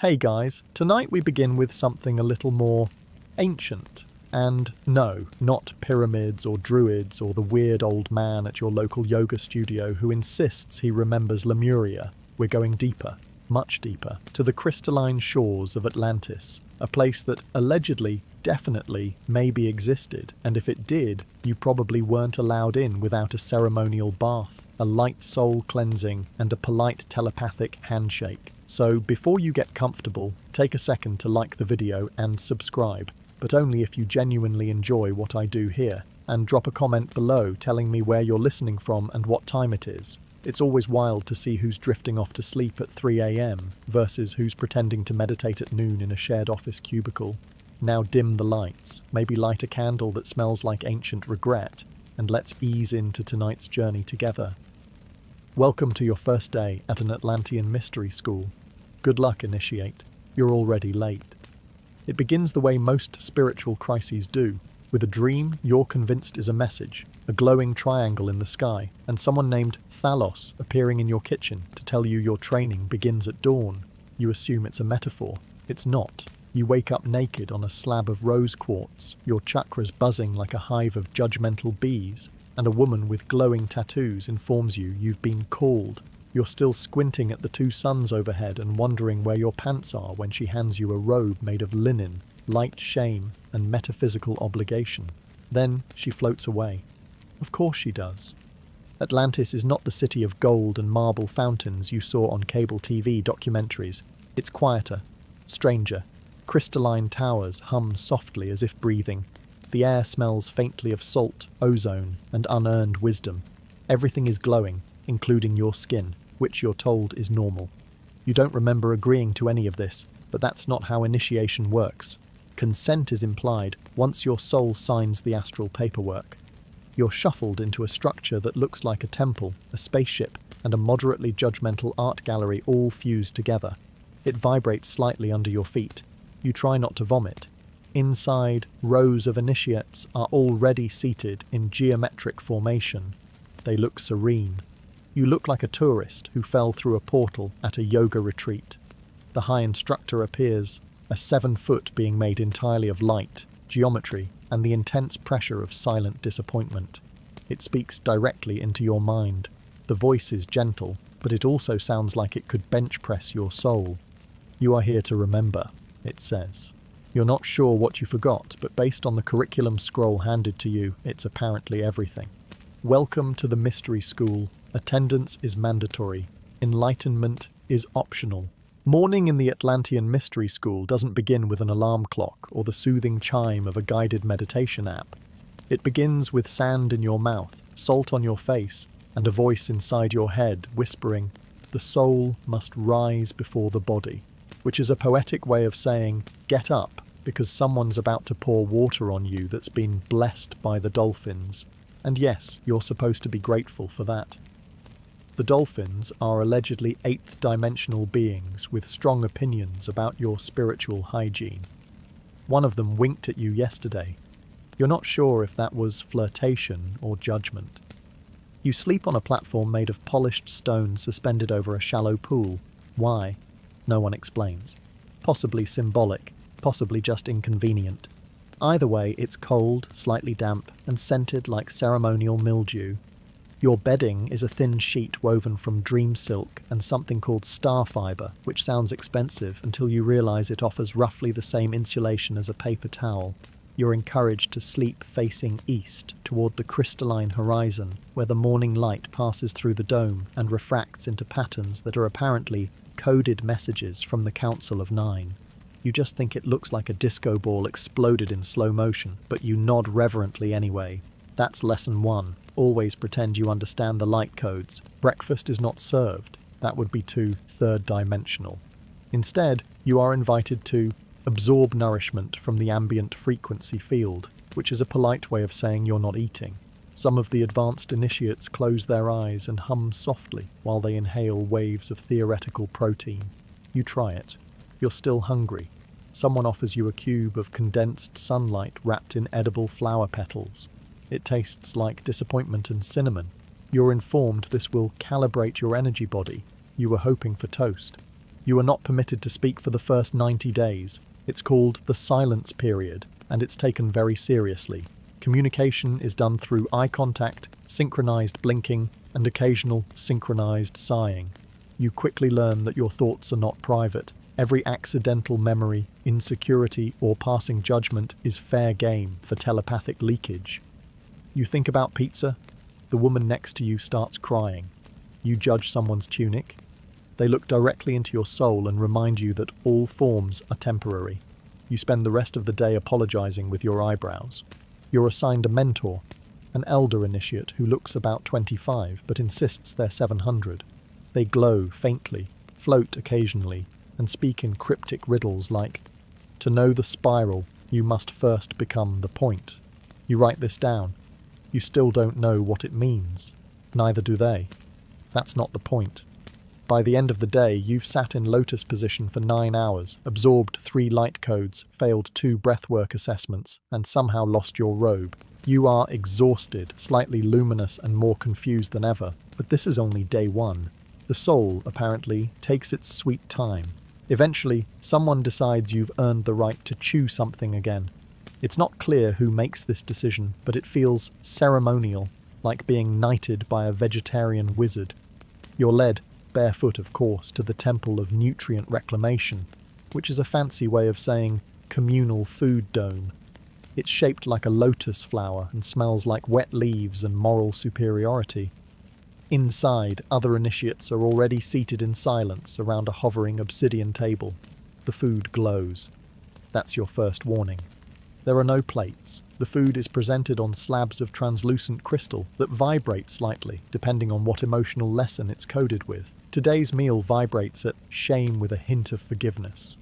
Hey guys, tonight we begin with something a little more ancient. And no, not pyramids or druids or the weird old man at your local yoga studio who insists he remembers Lemuria. We're going deeper, much deeper, to the crystalline shores of Atlantis, a place that allegedly, definitely, maybe existed, and if it did, you probably weren't allowed in without a ceremonial bath, a light soul cleansing, and a polite telepathic handshake. So before you get comfortable, take a second to like the video and subscribe, but only if you genuinely enjoy what I do here, and drop a comment below telling me where you're listening from and what time it is. It's always wild to see who's drifting off to sleep at 3 a.m. versus who's pretending to meditate at noon in a shared office cubicle. Now dim the lights, maybe light a candle that smells like ancient regret, and let's ease into tonight's journey together. Welcome to your first day at an Atlantean mystery school. Good luck, initiate. You're already late. It begins the way most spiritual crises do, with a dream you're convinced is a message, a glowing triangle in the sky, and someone named Thalos appearing in your kitchen to tell you your training begins at dawn. You assume it's a metaphor. It's not. You wake up naked on a slab of rose quartz, your chakras buzzing like a hive of judgmental bees, and a woman with glowing tattoos informs you you've been called. You're still squinting at the two suns overhead and wondering where your pants are when she hands you a robe made of linen, light shame, and metaphysical obligation. Then she floats away. Of course she does. Atlantis is not the city of gold and marble fountains you saw on cable TV documentaries. It's quieter, stranger. Crystalline towers hum softly as if breathing. The air smells faintly of salt, ozone, and unearned wisdom. Everything is glowing, including your skin, which you're told is normal. You don't remember agreeing to any of this, but that's not how initiation works. Consent is implied once your soul signs the astral paperwork. You're shuffled into a structure that looks like a temple, a spaceship, and a moderately judgmental art gallery all fused together. It vibrates slightly under your feet. You try not to vomit. Inside, rows of initiates are already seated in geometric formation. They look serene. You look like a tourist who fell through a portal at a yoga retreat. The high instructor appears, a 7-foot being made entirely of light, geometry, and the intense pressure of silent disappointment. It speaks directly into your mind. The voice is gentle, but it also sounds like it could bench press your soul. You are here to remember, it says. You're not sure what you forgot, but based on the curriculum scroll handed to you, it's apparently everything. Welcome to the mystery school. Attendance is mandatory. Enlightenment is optional. Morning in the Atlantean mystery school doesn't begin with an alarm clock or the soothing chime of a guided meditation app. It begins with sand in your mouth, salt on your face, and a voice inside your head whispering, "The soul must rise before the body," which is a poetic way of saying, get up, because someone's about to pour water on you that's been blessed by the dolphins. And yes, you're supposed to be grateful for that. The dolphins are allegedly 8th-dimensional beings with strong opinions about your spiritual hygiene. One of them winked at you yesterday. You're not sure if that was flirtation or judgment. You sleep on a platform made of polished stone suspended over a shallow pool. Why? No one explains. Possibly symbolic, possibly just inconvenient. Either way, it's cold, slightly damp, and scented like ceremonial mildew. Your bedding is a thin sheet woven from dream silk and something called star fiber, which sounds expensive until you realize it offers roughly the same insulation as a paper towel. You're encouraged to sleep facing east, toward the crystalline horizon, where the morning light passes through the dome and refracts into patterns that are apparently coded messages from the Council of Nine. You just think it looks like a disco ball exploded in slow motion, but you nod reverently anyway. That's lesson 1. Always pretend you understand the light codes. Breakfast is not served. That would be too third-dimensional. Instead, you are invited to absorb nourishment from the ambient frequency field, which is a polite way of saying you're not eating. Some of the advanced initiates close their eyes and hum softly while they inhale waves of theoretical protein. You try it. You're still hungry. Someone offers you a cube of condensed sunlight wrapped in edible flower petals. It tastes like disappointment and cinnamon. You're informed this will calibrate your energy body. You were hoping for toast. You are not permitted to speak for the first 90 days. It's called the silence period, and it's taken very seriously. Communication is done through eye contact, synchronized blinking, and occasional synchronized sighing. You quickly learn that your thoughts are not private. Every accidental memory, insecurity, or passing judgment is fair game for telepathic leakage. You think about pizza, the woman next to you starts crying. You judge someone's tunic. They look directly into your soul and remind you that all forms are temporary. You spend the rest of the day apologizing with your eyebrows. You're assigned a mentor, an elder initiate who looks about 25 but insists they're 700. They glow faintly, float occasionally, and speak in cryptic riddles like, "To know the spiral, you must first become the point." You write this down. You still don't know what it means. Neither do they. That's not the point. By the end of the day, you've sat in lotus position for 9 hours, absorbed 3 light codes, failed 2 breathwork assessments, and somehow lost your robe. You are exhausted, slightly luminous and more confused than ever. But this is only day 1. The soul, apparently, takes its sweet time. Eventually, someone decides you've earned the right to chew something again. It's not clear who makes this decision, but it feels ceremonial, like being knighted by a vegetarian wizard. You're led, barefoot of course, to the Temple of Nutrient Reclamation, which is a fancy way of saying communal food dome. It's shaped like a lotus flower and smells like wet leaves and moral superiority. Inside, other initiates are already seated in silence around a hovering obsidian table. The food glows. That's your first warning. There are no plates. The food is presented on slabs of translucent crystal that vibrate slightly, depending on what emotional lesson it's coded with. Today's meal vibrates at shame with a hint of forgiveness.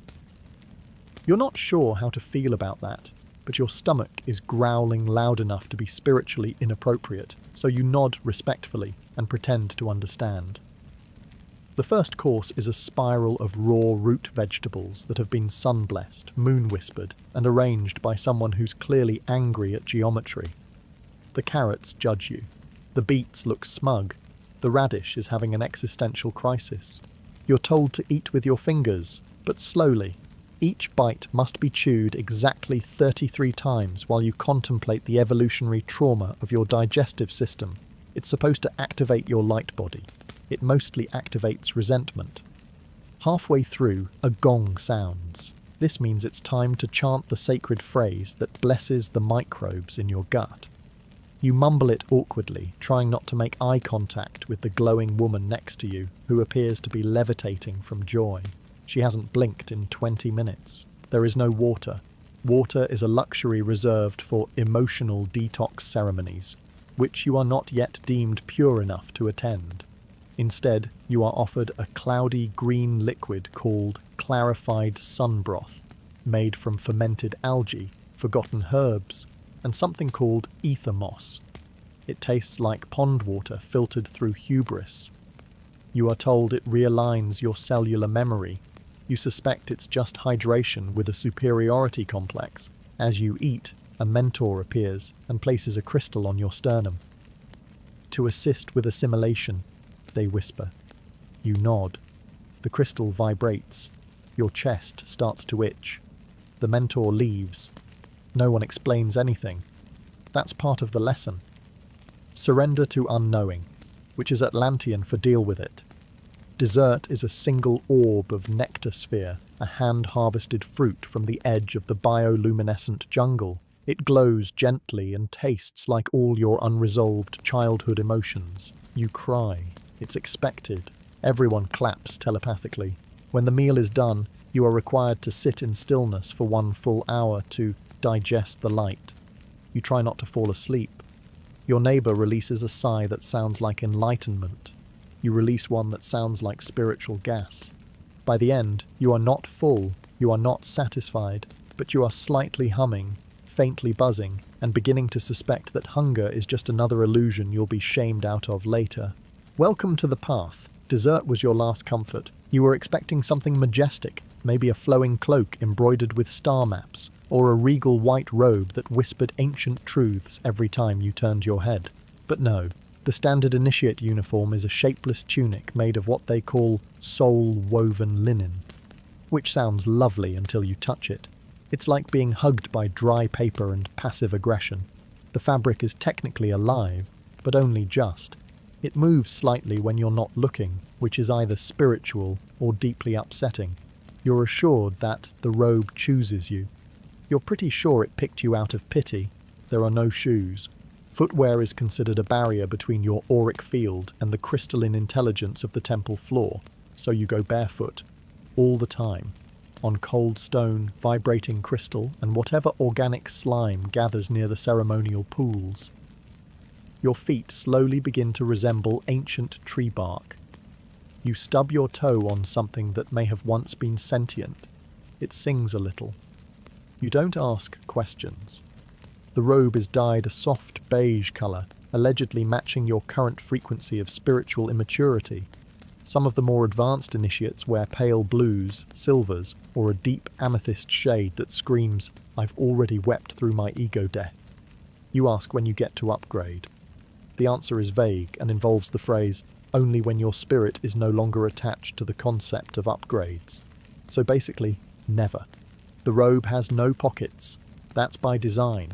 You're not sure how to feel about that, but your stomach is growling loud enough to be spiritually inappropriate, so you nod respectfully and pretend to understand. The first course is a spiral of raw root vegetables that have been sun-blessed, moon-whispered, and arranged by someone who's clearly angry at geometry. The carrots judge you. The beets look smug. The radish is having an existential crisis. You're told to eat with your fingers, but slowly. Each bite must be chewed exactly 33 times while you contemplate the evolutionary trauma of your digestive system. It's supposed to activate your light body. It mostly activates resentment. Halfway through, a gong sounds. This means it's time to chant the sacred phrase that blesses the microbes in your gut. You mumble it awkwardly, trying not to make eye contact with the glowing woman next to you, who appears to be levitating from joy. She hasn't blinked in 20 minutes. There is no water. Water is a luxury reserved for emotional detox ceremonies, which you are not yet deemed pure enough to attend. Instead, you are offered a cloudy green liquid called clarified sun broth, made from fermented algae, forgotten herbs, and something called ether moss. It tastes like pond water filtered through hubris. You are told it realigns your cellular memory. You suspect it's just hydration with a superiority complex. As you eat, a mentor appears and places a crystal on your sternum. To assist with assimilation, they whisper. You nod. The crystal vibrates. Your chest starts to itch. The mentor leaves. No one explains anything. That's part of the lesson. Surrender to unknowing, which is Atlantean for deal with it. Dessert is a single orb of nectar sphere, a hand-harvested fruit from the edge of the bioluminescent jungle. It glows gently and tastes like all your unresolved childhood emotions. You cry. It's expected. Everyone claps telepathically. When the meal is done, you are required to sit in stillness for 1 full hour to digest the light. You try not to fall asleep. Your neighbor releases a sigh that sounds like enlightenment. You release one that sounds like spiritual gas. By the end, you are not full, you are not satisfied, but you are slightly humming, faintly buzzing, and beginning to suspect that hunger is just another illusion you'll be shamed out of later. Welcome to the path. Dessert was your last comfort. You were expecting something majestic, maybe a flowing cloak embroidered with star maps, or a regal white robe that whispered ancient truths every time you turned your head. But no, The standard initiate uniform is a shapeless tunic made of what they call soul-woven linen, which sounds lovely until you touch it. It's like being hugged by dry paper and passive aggression. The fabric is technically alive, but only just. It moves slightly when you're not looking, which is either spiritual or deeply upsetting. You're assured that the robe chooses you. You're pretty sure it picked you out of pity. There are no shoes. Footwear is considered a barrier between your auric field and the crystalline intelligence of the temple floor, so you go barefoot, all the time, on cold stone, vibrating crystal, and whatever organic slime gathers near the ceremonial pools. Your feet slowly begin to resemble ancient tree bark. You stub your toe on something that may have once been sentient. It sings a little. You don't ask questions. The robe is dyed a soft beige colour, allegedly matching your current frequency of spiritual immaturity. Some of the more advanced initiates wear pale blues, silvers, or a deep amethyst shade that screams, "I've already wept through my ego death." You ask when you get to upgrade. The answer is vague and involves the phrase, "only when your spirit is no longer attached to the concept of upgrades." So basically, never. The robe has no pockets. That's by design.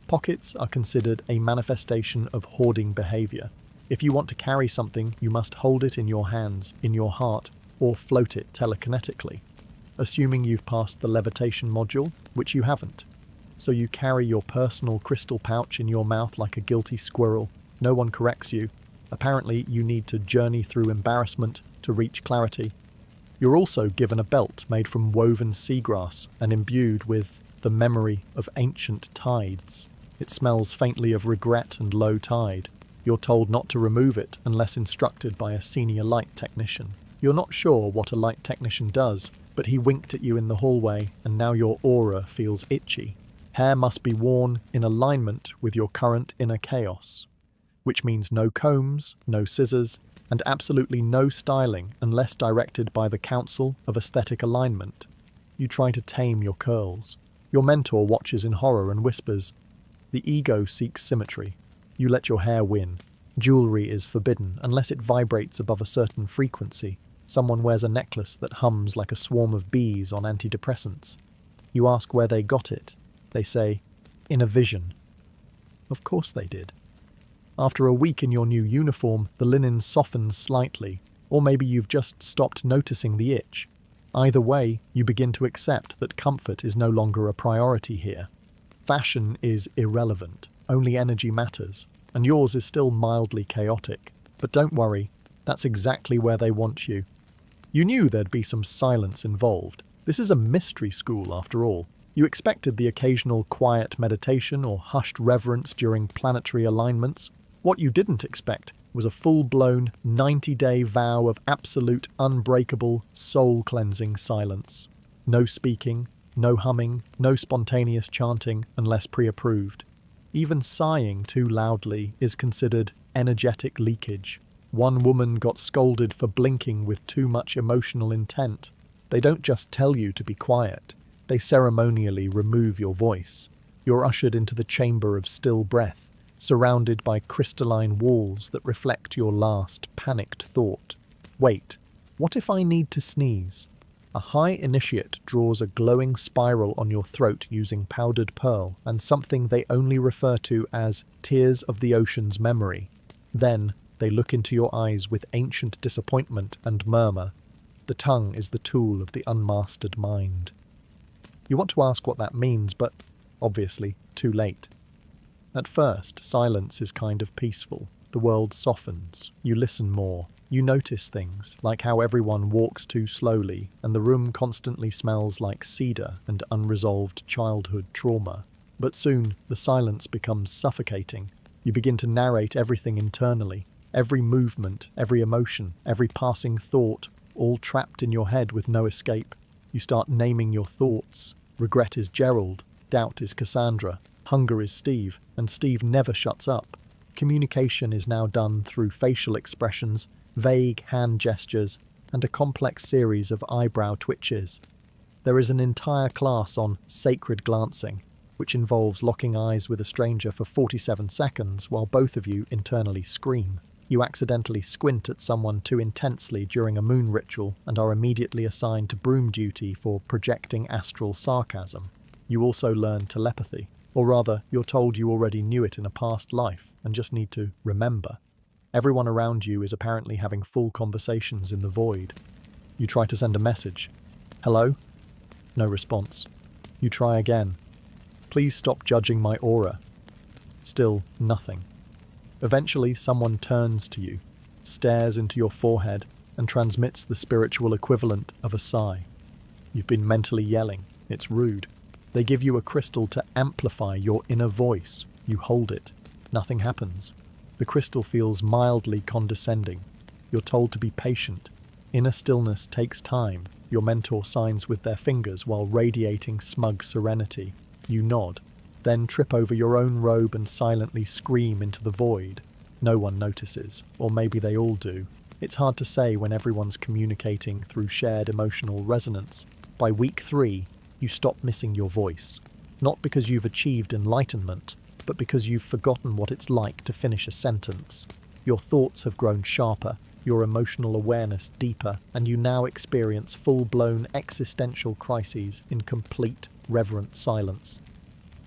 Pockets are considered a manifestation of hoarding behaviour. If you want to carry something, you must hold it in your hands, in your heart, or float it telekinetically, assuming you've passed the levitation module, which you haven't. So you carry your personal crystal pouch in your mouth like a guilty squirrel. No one corrects you. Apparently, you need to journey through embarrassment to reach clarity. You're also given a belt made from woven seagrass and imbued with the memory of ancient tides. It smells faintly of regret and low tide. You're told not to remove it unless instructed by a senior light technician. You're not sure what a light technician does, but he winked at you in the hallway and now your aura feels itchy. Hair must be worn in alignment with your current inner chaos, which means no combs, no scissors, and absolutely no styling unless directed by the Council of Aesthetic Alignment. You try to tame your curls. Your mentor watches in horror and whispers. The ego seeks symmetry. You let your hair win. Jewellery is forbidden unless it vibrates above a certain frequency. Someone wears a necklace that hums like a swarm of bees on antidepressants. You ask where they got it. They say, "in a vision." Of course they did. After a week in your new uniform, the linen softens slightly, or maybe you've just stopped noticing the itch. Either way, you begin to accept that comfort is no longer a priority here. Fashion is irrelevant, only energy matters, and yours is still mildly chaotic. But don't worry, that's exactly where they want you. You knew there'd be some silence involved. This is a mystery school after all. You expected the occasional quiet meditation or hushed reverence during planetary alignments. What you didn't expect was a full-blown 90-day vow of absolute, unbreakable, soul-cleansing silence. No speaking, no humming, no spontaneous chanting unless pre-approved. Even sighing too loudly is considered energetic leakage. One woman got scolded for blinking with too much emotional intent. They don't just tell you to be quiet. They ceremonially remove your voice. You're ushered into the chamber of still breath, surrounded by crystalline walls that reflect your last panicked thought. Wait, what if I need to sneeze? A high initiate draws a glowing spiral on your throat using powdered pearl and something they only refer to as tears of the ocean's memory. Then they look into your eyes with ancient disappointment and murmur, "The tongue is the tool of the unmastered mind." You want to ask what that means, but obviously too late. At first, silence is kind of peaceful. The world softens. You listen more. You notice things, like how everyone walks too slowly, and the room constantly smells like cedar and unresolved childhood trauma. But soon, the silence becomes suffocating. You begin to narrate everything internally. Every movement, every emotion, every passing thought, all trapped in your head with no escape. You start naming your thoughts. Regret is Gerald, doubt is Cassandra, hunger is Steve, and Steve never shuts up. Communication is now done through facial expressions, vague hand gestures, and a complex series of eyebrow twitches. There is an entire class on sacred glancing, which involves locking eyes with a stranger for 47 seconds while both of you internally scream. You accidentally squint at someone too intensely during a moon ritual and are immediately assigned to broom duty for projecting astral sarcasm. You also learn telepathy, or rather, you're told you already knew it in a past life and just need to remember. Everyone around you is apparently having full conversations in the void. You try to send a message. Hello? No response. You try again. Please stop judging my aura. Still nothing. Eventually, someone turns to you, stares into your forehead, and transmits the spiritual equivalent of a sigh. You've been mentally yelling. It's rude. They give you a crystal to amplify your inner voice. You hold it. Nothing happens. The crystal feels mildly condescending. You're told to be patient. Inner stillness takes time. Your mentor signs with their fingers while radiating smug serenity. You nod, then trip over your own robe and silently scream into the void. No one notices, or maybe they all do. It's hard to say when everyone's communicating through shared emotional resonance. By week 3, you stop missing your voice. Not because you've achieved enlightenment, but because you've forgotten what it's like to finish a sentence. Your thoughts have grown sharper, your emotional awareness deeper, and you now experience full-blown existential crises in complete, reverent silence.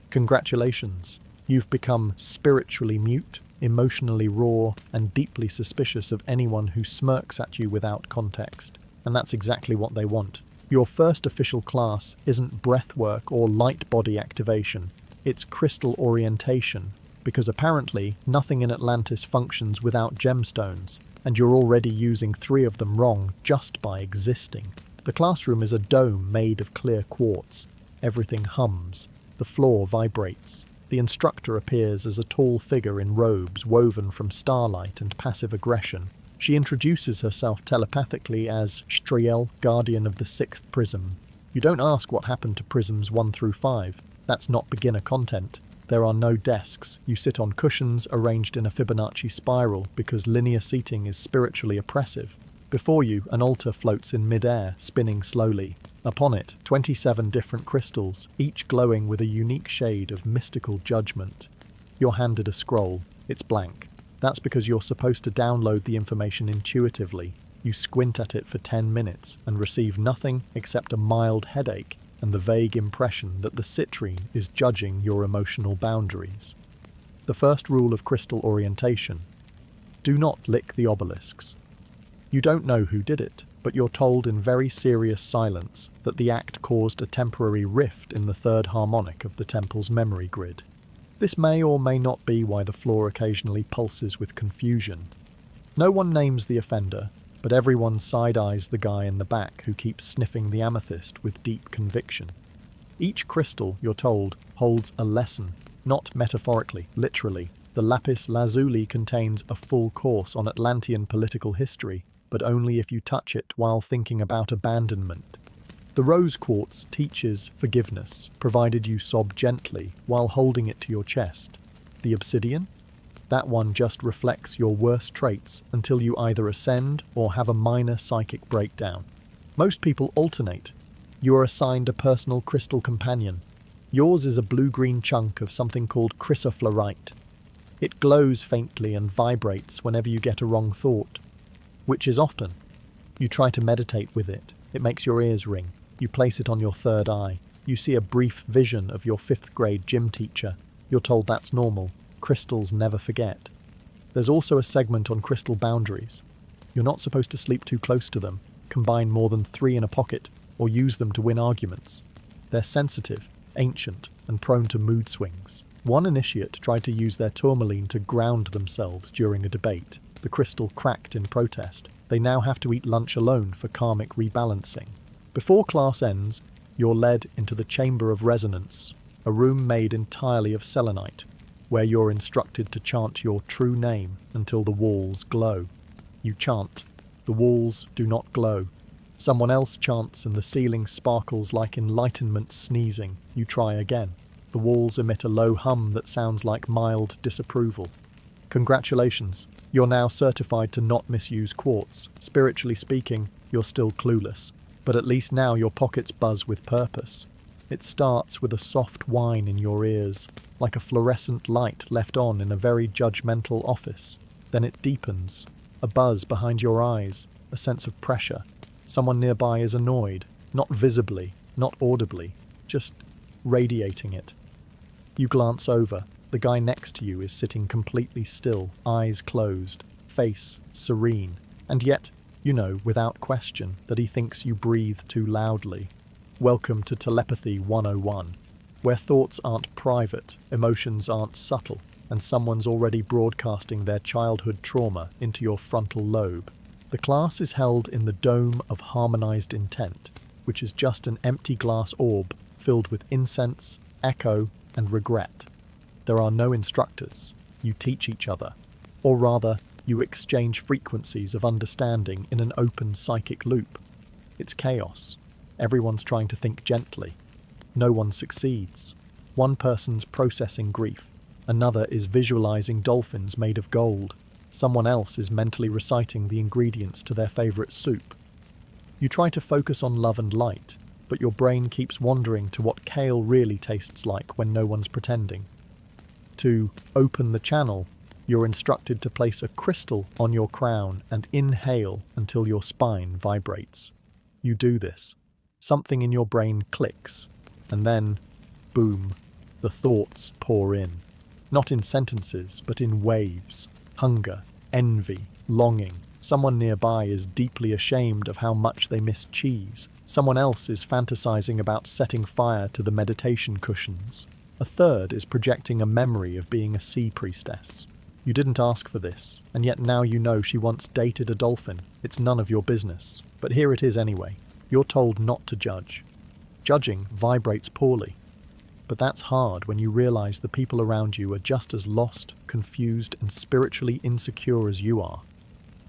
Congratulations, you've become spiritually mute, emotionally raw, and deeply suspicious of anyone who smirks at you without context. And that's exactly what they want. Your first official class isn't breathwork or light body activation, it's crystal orientation, because apparently nothing in Atlantis functions without gemstones, and you're already using 3 of them wrong just by existing. The classroom is a dome made of clear quartz. Everything hums. The floor vibrates. The instructor appears as a tall figure in robes woven from starlight and passive aggression. She introduces herself telepathically as Striel, guardian of the 6th prism. You don't ask what happened to prisms 1 through 5. That's not beginner content. There are no desks. You sit on cushions arranged in a Fibonacci spiral because linear seating is spiritually oppressive. Before you, an altar floats in mid-air, spinning slowly. Upon it, 27 different crystals, each glowing with a unique shade of mystical judgment. You're handed a scroll. It's blank. That's because you're supposed to download the information intuitively. You squint at it for 10 minutes and receive nothing except a mild headache and the vague impression that the citrine is judging your emotional boundaries. The first rule of crystal orientation: do not lick the obelisks. You don't know who did it, but you're told in very serious silence that the act caused a temporary rift in the 3rd harmonic of the temple's memory grid. This may or may not be why the floor occasionally pulses with confusion. No one names the offender, but everyone side-eyes the guy in the back who keeps sniffing the amethyst with deep conviction. Each crystal, you're told, holds a lesson, not metaphorically, literally. The lapis lazuli contains a full course on Atlantean political history, but only if you touch it while thinking about abandonment. The rose quartz teaches forgiveness, provided you sob gently while holding it to your chest. The obsidian? That one just reflects your worst traits until you either ascend or have a minor psychic breakdown. Most people alternate. You are assigned a personal crystal companion. Yours is a blue-green chunk of something called chrysophlorite. It glows faintly and vibrates whenever you get a wrong thought, which is often. You try to meditate with it. It makes your ears ring. You place it on your 3rd eye. You see a brief vision of your 5th grade gym teacher. You're told that's normal. Crystals never forget. There's also a segment on crystal boundaries. You're not supposed to sleep too close to them, combine more than 3 in a pocket, or use them to win arguments. They're sensitive, ancient, and prone to mood swings. One initiate tried to use their tourmaline to ground themselves during a debate. The crystal cracked in protest. They now have to eat lunch alone for karmic rebalancing. Before class ends, you're led into the Chamber of Resonance, a room made entirely of selenite, where you're instructed to chant your true name until the walls glow. You chant. The walls do not glow. Someone else chants and the ceiling sparkles like enlightenment sneezing. You try again. The walls emit a low hum that sounds like mild disapproval. Congratulations. You're now certified to not misuse quartz. Spiritually speaking, you're still clueless. But at least now your pockets buzz with purpose. It starts with a soft whine in your ears, like a fluorescent light left on in a very judgmental office. Then it deepens, a buzz behind your eyes, a sense of pressure. Someone nearby is annoyed, not visibly, not audibly, just radiating it. You glance over. The guy next to you is sitting completely still, eyes closed, face serene, and yet, you know without question that he thinks you breathe too loudly. Welcome to Telepathy 101, where thoughts aren't private, emotions aren't subtle, and someone's already broadcasting their childhood trauma into your frontal lobe. The class is held in the Dome of Harmonized Intent, which is just an empty glass orb filled with incense, echo, and regret. There are no instructors. You teach each other. Or rather, you exchange frequencies of understanding in an open psychic loop. It's chaos. Everyone's trying to think gently. No one succeeds. One person's processing grief. Another is visualizing dolphins made of gold. Someone else is mentally reciting the ingredients to their favorite soup. You try to focus on love and light, but your brain keeps wandering to what kale really tastes like when no one's pretending. To open the channel, you're instructed to place a crystal on your crown and inhale until your spine vibrates. You do this. Something in your brain clicks, and then, boom, the thoughts pour in. Not in sentences, but in waves. Hunger, envy, longing. Someone nearby is deeply ashamed of how much they miss cheese. Someone else is fantasizing about setting fire to the meditation cushions. A third is projecting a memory of being a sea priestess. You didn't ask for this, and yet now you know she once dated a dolphin. It's none of your business, but here it is anyway. You're told not to judge. Judging vibrates poorly. But that's hard when you realize the people around you are just as lost, confused, and spiritually insecure as you are.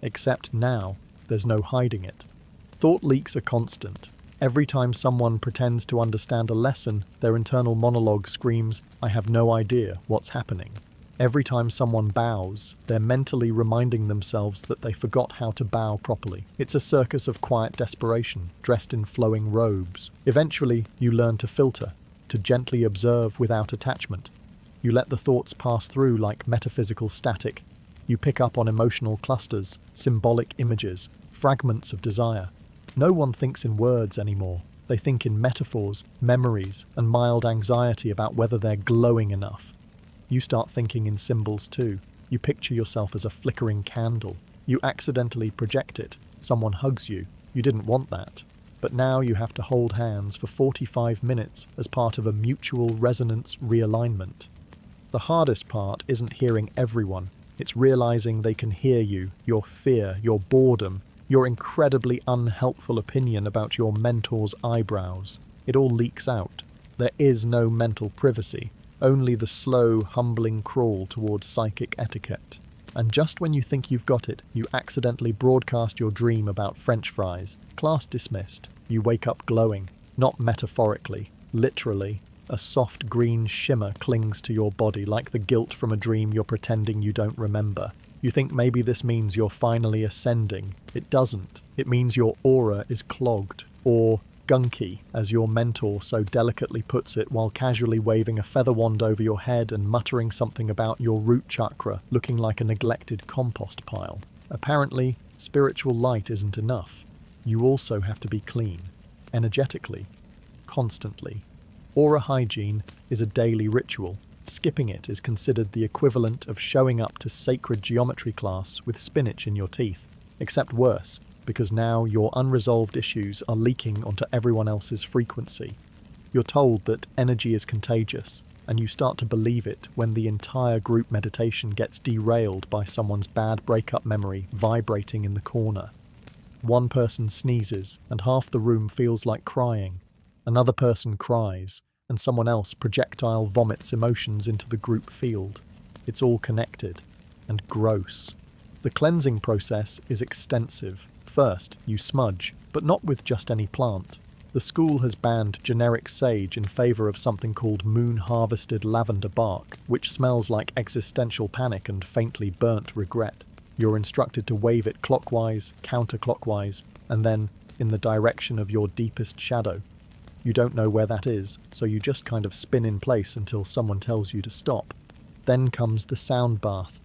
Except now, there's no hiding it. Thought leaks are constant. Every time someone pretends to understand a lesson, their internal monologue screams, "I have no idea what's happening." Every time someone bows, they're mentally reminding themselves that they forgot how to bow properly. It's a circus of quiet desperation, dressed in flowing robes. Eventually, you learn to filter, to gently observe without attachment. You let the thoughts pass through like metaphysical static. You pick up on emotional clusters, symbolic images, fragments of desire. No one thinks in words anymore. They think in metaphors, memories, and mild anxiety about whether they're glowing enough. You start thinking in symbols too. You picture yourself as a flickering candle. You accidentally project it. Someone hugs you. You didn't want that. But now you have to hold hands for 45 minutes as part of a mutual resonance realignment. The hardest part isn't hearing everyone. It's realizing they can hear you, your fear, your boredom, your incredibly unhelpful opinion about your mentor's eyebrows. It all leaks out. There is no mental privacy. Only the slow, humbling crawl towards psychic etiquette. And just when you think you've got it, you accidentally broadcast your dream about French fries. Class dismissed. You wake up glowing, not metaphorically, literally. A soft green shimmer clings to your body like the guilt from a dream you're pretending you don't remember. You think maybe this means you're finally ascending. It doesn't. It means your aura is clogged, or gunky, as your mentor so delicately puts it while casually waving a feather wand over your head and muttering something about your root chakra looking like a neglected compost pile. Apparently, spiritual light isn't enough. You also have to be clean, energetically, constantly. Aura hygiene is a daily ritual. Skipping it is considered the equivalent of showing up to sacred geometry class with spinach in your teeth, except worse, because now your unresolved issues are leaking onto everyone else's frequency. You're told that energy is contagious, and you start to believe it when the entire group meditation gets derailed by someone's bad breakup memory vibrating in the corner. One person sneezes, and half the room feels like crying. Another person cries, and someone else projectile vomits emotions into the group field. It's all connected, and gross. The cleansing process is extensive. First, you smudge, but not with just any plant. The school has banned generic sage in favor of something called moon-harvested lavender bark, which smells like existential panic and faintly burnt regret. You're instructed to wave it clockwise, counterclockwise, and then in the direction of your deepest shadow. You don't know where that is, so you just kind of spin in place until someone tells you to stop. Then comes the sound bath.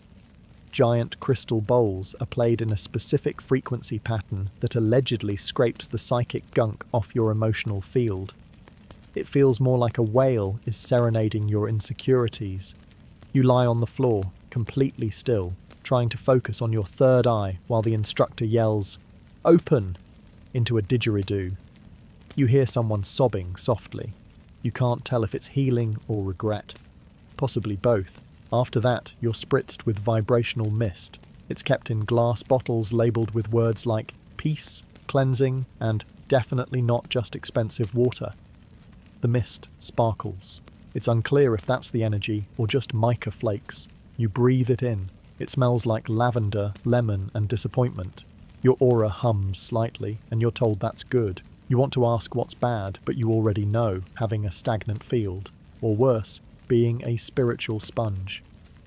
Giant crystal bowls are played in a specific frequency pattern that allegedly scrapes the psychic gunk off your emotional field. It feels more like a whale is serenading your insecurities. You lie on the floor, completely still, trying to focus on your third eye while the instructor yells, "Open!" into a didgeridoo. You hear someone sobbing softly. You can't tell if it's healing or regret. Possibly both. After that, you're spritzed with vibrational mist. It's kept in glass bottles labelled with words like peace, cleansing, and definitely not just expensive water. The mist sparkles. It's unclear if that's the energy or just mica flakes. You breathe it in. It smells like lavender, lemon, and disappointment. Your aura hums slightly, and you're told that's good. You want to ask what's bad, but you already know, having a stagnant field. Or worse, being a spiritual sponge.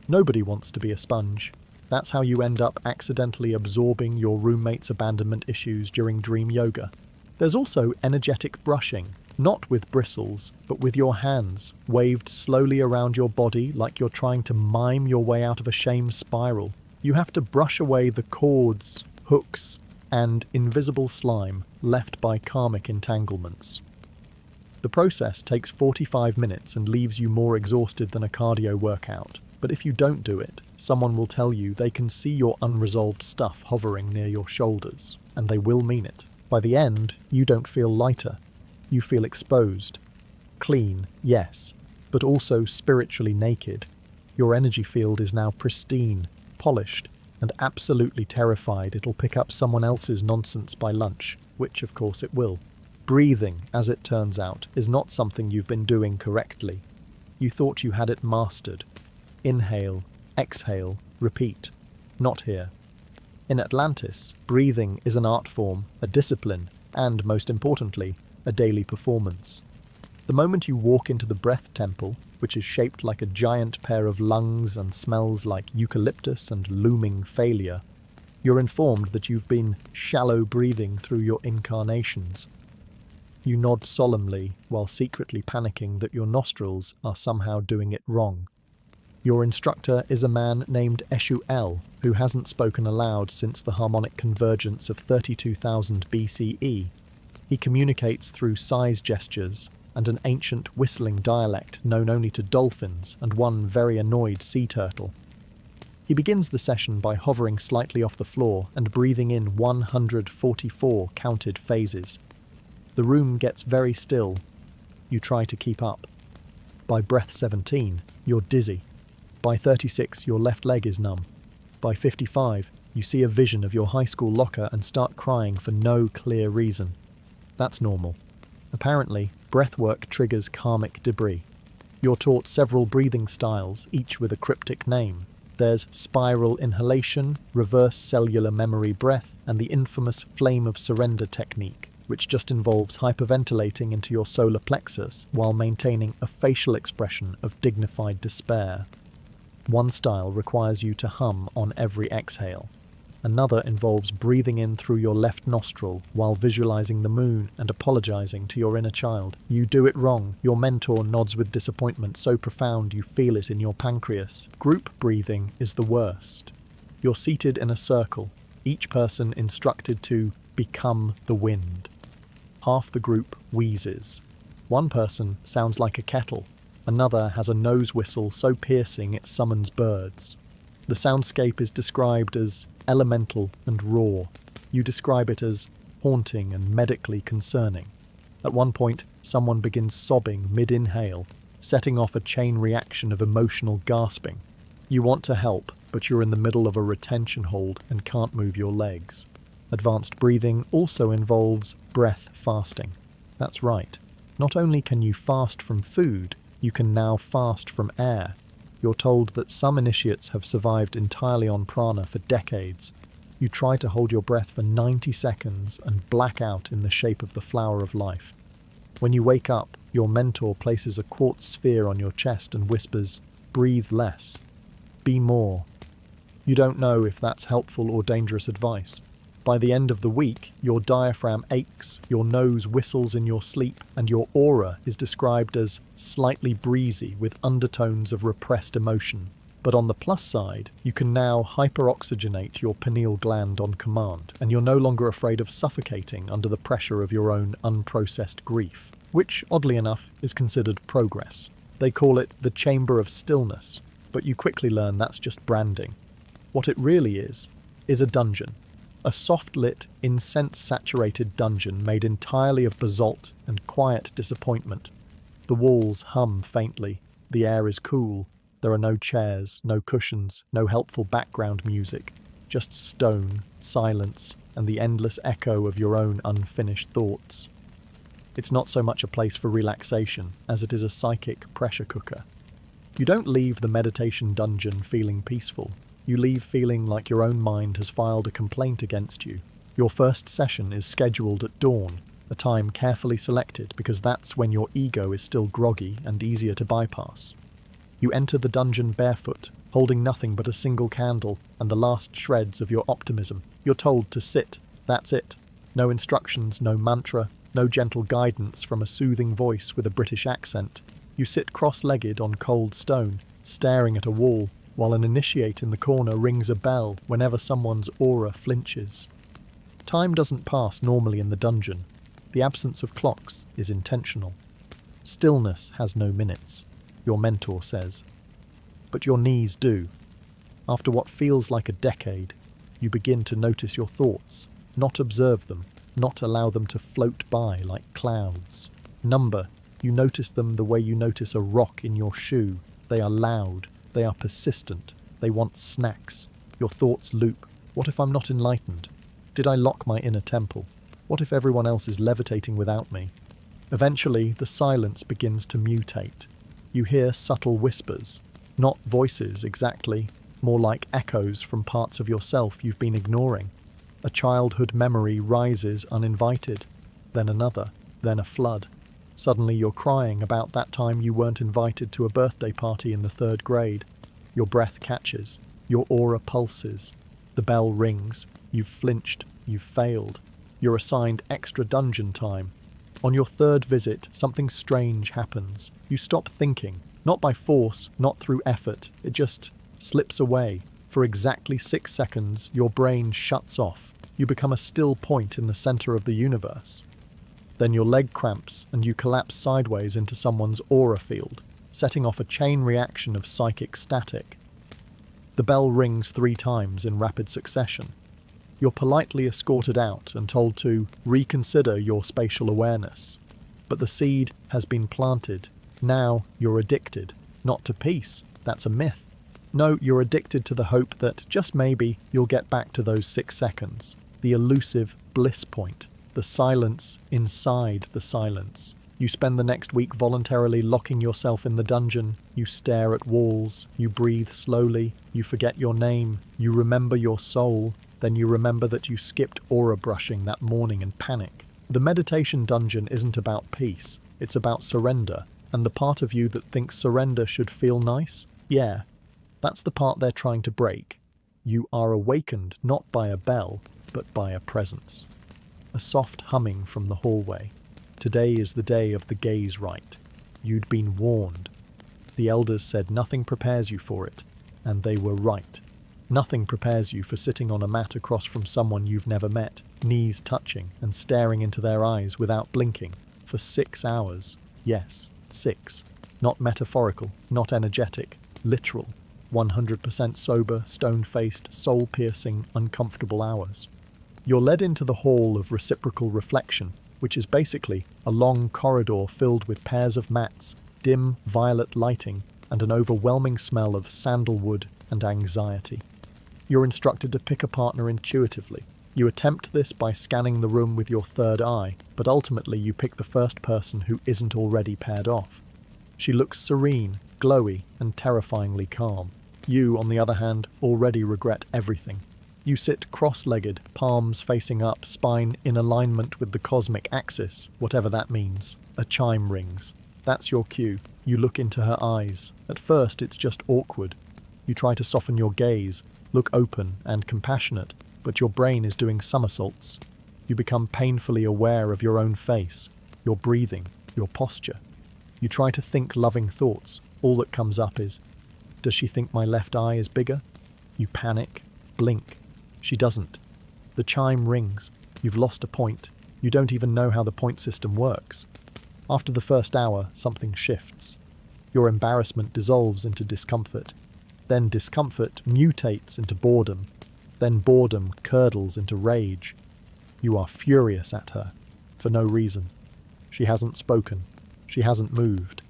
Nobody wants to be a sponge. That's how you end up accidentally absorbing your roommate's abandonment issues during dream yoga. There's also energetic brushing, not with bristles, but with your hands, waved slowly around your body like you're trying to mime your way out of a shame spiral. You have to brush away the cords, hooks, and invisible slime left by karmic entanglements. The process takes 45 minutes and leaves you more exhausted than a cardio workout. But if you don't do it, someone will tell you they can see your unresolved stuff hovering near your shoulders, and they will mean it. By the end, you don't feel lighter. You feel exposed. Clean, yes, but also spiritually naked. Your energy field is now pristine, polished, and absolutely terrified it'll pick up someone else's nonsense by lunch, which of course it will. Breathing, as it turns out, is not something you've been doing correctly. You thought you had it mastered. Inhale, exhale, repeat. Not here. In Atlantis, breathing is an art form, a discipline, and, most importantly, a daily performance. The moment you walk into the breath temple, which is shaped like a giant pair of lungs and smells like eucalyptus and looming failure, you're informed that you've been shallow breathing through your incarnations. You nod solemnly while secretly panicking that your nostrils are somehow doing it wrong. Your instructor is a man named Eshu-El, who hasn't spoken aloud since the harmonic convergence of 32,000 BCE. He communicates through size gestures and an ancient whistling dialect known only to dolphins and one very annoyed sea turtle. He begins the session by hovering slightly off the floor and breathing in 144 counted phases. The room gets very still. You try to keep up. By breath 17, you're dizzy. By 36, your left leg is numb. By 55, you see a vision of your high school locker and start crying for no clear reason. That's normal. Apparently, breathwork triggers karmic debris. You're taught several breathing styles, each with a cryptic name. There's spiral inhalation, reverse cellular memory breath, and the infamous flame of surrender technique, which just involves hyperventilating into your solar plexus while maintaining a facial expression of dignified despair. One style requires you to hum on every exhale. Another involves breathing in through your left nostril while visualizing the moon and apologizing to your inner child. You do it wrong. Your mentor nods with disappointment so profound you feel it in your pancreas. Group breathing is the worst. You're seated in a circle, each person instructed to become the wind. Half the group wheezes. One person sounds like a kettle. Another has a nose whistle so piercing it summons birds. The soundscape is described as elemental and raw. You describe it as haunting and medically concerning. At one point, someone begins sobbing mid-inhale, setting off a chain reaction of emotional gasping. You want to help, but you're in the middle of a retention hold and can't move your legs. Advanced breathing also involves breath fasting. That's right. Not only can you fast from food, you can now fast from air. You're told that some initiates have survived entirely on prana for decades. You try to hold your breath for 90 seconds and black out in the shape of the flower of life. When you wake up, your mentor places a quartz sphere on your chest and whispers, "Breathe less. Be more." You don't know if that's helpful or dangerous advice. By the end of the week, your diaphragm aches, your nose whistles in your sleep, and your aura is described as slightly breezy with undertones of repressed emotion. But on the plus side, you can now hyperoxygenate your pineal gland on command, and you're no longer afraid of suffocating under the pressure of your own unprocessed grief, which, oddly enough, is considered progress. They call it the Chamber of Stillness, but you quickly learn that's just branding. What it really is a dungeon. A soft-lit, incense-saturated dungeon made entirely of basalt and quiet disappointment. The walls hum faintly, the air is cool, there are no chairs, no cushions, no helpful background music, just stone, silence, and the endless echo of your own unfinished thoughts. It's not so much a place for relaxation as it is a psychic pressure cooker. You don't leave the meditation dungeon feeling peaceful. You leave feeling like your own mind has filed a complaint against you. Your first session is scheduled at dawn, a time carefully selected because that's when your ego is still groggy and easier to bypass. You enter the dungeon barefoot, holding nothing but a single candle and the last shreds of your optimism. You're told to sit, that's it. No instructions, no mantra, no gentle guidance from a soothing voice with a British accent. You sit cross-legged on cold stone, staring at a wall, while an initiate in the corner rings a bell whenever someone's aura flinches. Time doesn't pass normally in the dungeon. The absence of clocks is intentional. Stillness has no minutes, your mentor says. But your knees do. After what feels like a decade, you begin to notice your thoughts, not observe them, not allow them to float by like clouds. You notice them the way you notice a rock in your shoe. They are loud. They are persistent. They want snacks. Your thoughts loop. What if I'm not enlightened? Did I lock my inner temple? What if everyone else is levitating without me? Eventually, the silence begins to mutate. You hear subtle whispers. Not voices exactly, more like echoes from parts of yourself you've been ignoring. A childhood memory rises uninvited. Then another. Then a flood. Suddenly you're crying about that time you weren't invited to a birthday party in the 3rd grade. Your breath catches. Your aura pulses. The bell rings. You've flinched. You've failed. You're assigned extra dungeon time. On your 3rd visit, something strange happens. You stop thinking. Not by force, not through effort. It just slips away. For exactly 6 seconds, your brain shuts off. You become a still point in the center of the universe. Then your leg cramps and you collapse sideways into someone's aura field, setting off a chain reaction of psychic static. The bell rings 3 times in rapid succession. You're politely escorted out and told to reconsider your spatial awareness. But the seed has been planted. Now you're addicted. Not to peace. That's a myth. No, you're addicted to the hope that, just maybe, you'll get back to those 6 seconds. The elusive bliss point. The silence inside the silence. You spend the next week voluntarily locking yourself in the dungeon. You stare at walls. You breathe slowly. You forget your name. You remember your soul. Then you remember that you skipped aura brushing that morning in panic. The meditation dungeon isn't about peace. It's about surrender. And the part of you that thinks surrender should feel nice? Yeah, that's the part they're trying to break. You are awakened not by a bell, but by a presence. A soft humming from the hallway. Today is the day of the gaze rite. You'd been warned. The elders said nothing prepares you for it, and they were right. Nothing prepares you for sitting on a mat across from someone you've never met, knees touching and staring into their eyes without blinking, for 6 hours. Yes, 6. Not metaphorical, not energetic, literal. 100% sober, stone-faced, soul-piercing, uncomfortable hours. You're led into the hall of reciprocal reflection, which is basically a long corridor filled with pairs of mats, dim violet lighting, and an overwhelming smell of sandalwood and anxiety. You're instructed to pick a partner intuitively. You attempt this by scanning the room with your 3rd eye, but ultimately you pick the first person who isn't already paired off. She looks serene, glowy, and terrifyingly calm. You, on the other hand, already regret everything. You sit cross-legged, palms facing up, spine in alignment with the cosmic axis, whatever that means. A chime rings. That's your cue. You look into her eyes. At first, it's just awkward. You try to soften your gaze, look open and compassionate, but your brain is doing somersaults. You become painfully aware of your own face, your breathing, your posture. You try to think loving thoughts. All that comes up is, does she think my left eye is bigger? You panic, blink. She doesn't. The chime rings. You've lost a point. You don't even know how the point system works. After the first hour, something shifts. Your embarrassment dissolves into discomfort. Then discomfort mutates into boredom. Then boredom curdles into rage. You are furious at her, for no reason. She hasn't spoken. She hasn't moved.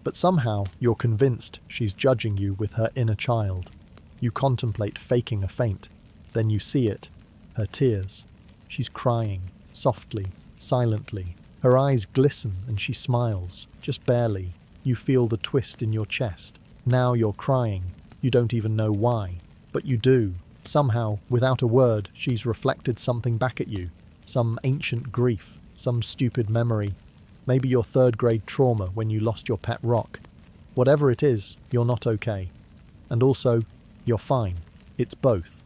But somehow you're convinced she's judging you with her inner child. You contemplate faking a faint. Then you see it. Her tears. She's crying, softly, silently. Her eyes glisten and she smiles, just barely. You feel the twist in your chest. Now you're crying. You don't even know why. But you do. Somehow, without a word, she's reflected something back at you. Some ancient grief, some stupid memory. Maybe your third-grade trauma when you lost your pet rock. Whatever it is, you're not okay. And also, you're fine. It's both.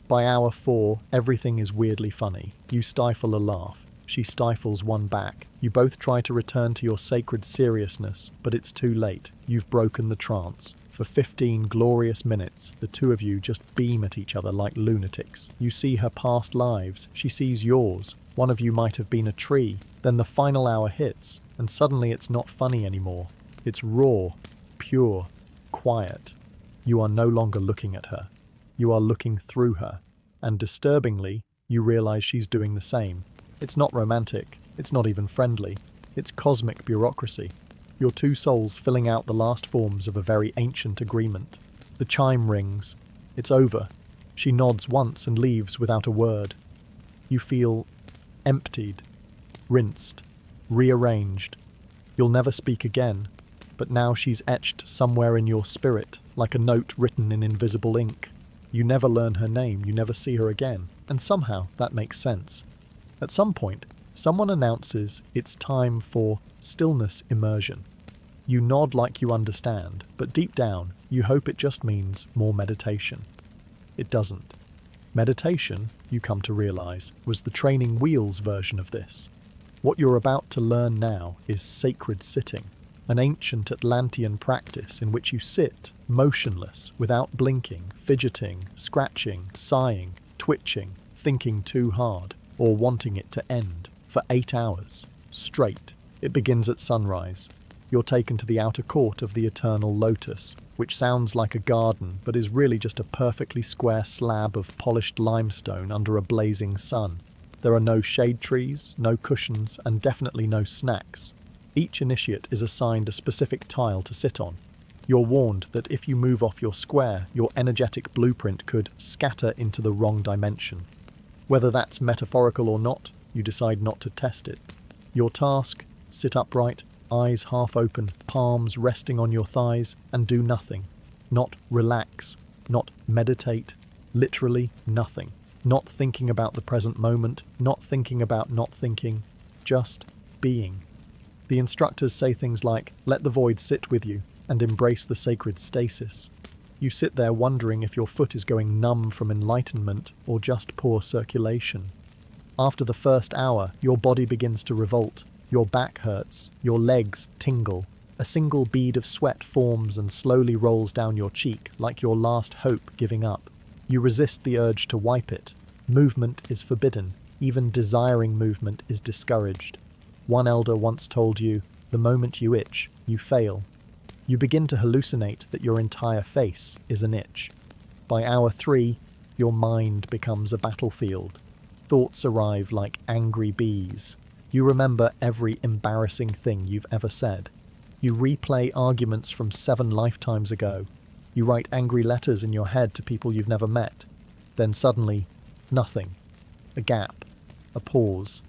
By hour 4, everything is weirdly funny. You stifle a laugh. She stifles one back. You both try to return to your sacred seriousness, but it's too late. You've broken the trance. For 15 glorious minutes, the two of you just beam at each other like lunatics. You see her past lives. She sees yours. One of you might have been a tree. Then the final hour hits, and suddenly it's not funny anymore. It's raw, pure, quiet. You are no longer looking at her. You are looking through her. And disturbingly, you realize she's doing the same. It's not romantic. It's not even friendly. It's cosmic bureaucracy. Your two souls filling out the last forms of a very ancient agreement. The chime rings. It's over. She nods once and leaves without a word. You feel emptied, rinsed, rearranged. You'll never speak again, but now she's etched somewhere in your spirit, like a note written in invisible ink. You never learn her name, you never see her again, and somehow that makes sense. At some point, someone announces it's time for stillness immersion. You nod like you understand, but deep down, you hope it just means more meditation. It doesn't. Meditation, you come to realize, was the training wheels version of this. What you're about to learn now is sacred sitting, an ancient Atlantean practice in which you sit, motionless, without blinking, fidgeting, scratching, sighing, twitching, thinking too hard, or wanting it to end, for 8 hours, straight. It begins at sunrise. You're taken to the outer court of the Eternal Lotus, which sounds like a garden but is really just a perfectly square slab of polished limestone under a blazing sun. There are no shade trees, no cushions, and definitely no snacks. Each initiate is assigned a specific tile to sit on. You're warned that if you move off your square, your energetic blueprint could scatter into the wrong dimension. Whether that's metaphorical or not, you decide not to test it. Your task: sit upright, eyes half open, palms resting on your thighs, and do nothing. Not relax, not meditate, literally nothing. Not thinking about the present moment, not thinking about not thinking, just being. The instructors say things like, let the void sit with you, and embrace the sacred stasis. You sit there wondering if your foot is going numb from enlightenment or just poor circulation. After the first hour, your body begins to revolt. Your back hurts, your legs tingle. A single bead of sweat forms and slowly rolls down your cheek like your last hope giving up. You resist the urge to wipe it. Movement is forbidden. Even desiring movement is discouraged. One elder once told you, the moment you itch, you fail. You begin to hallucinate that your entire face is an itch. By hour 3, your mind becomes a battlefield. Thoughts arrive like angry bees. You remember every embarrassing thing you've ever said. You replay arguments from 7 lifetimes ago. You write angry letters in your head to people you've never met. Then suddenly, nothing. A gap. A pause.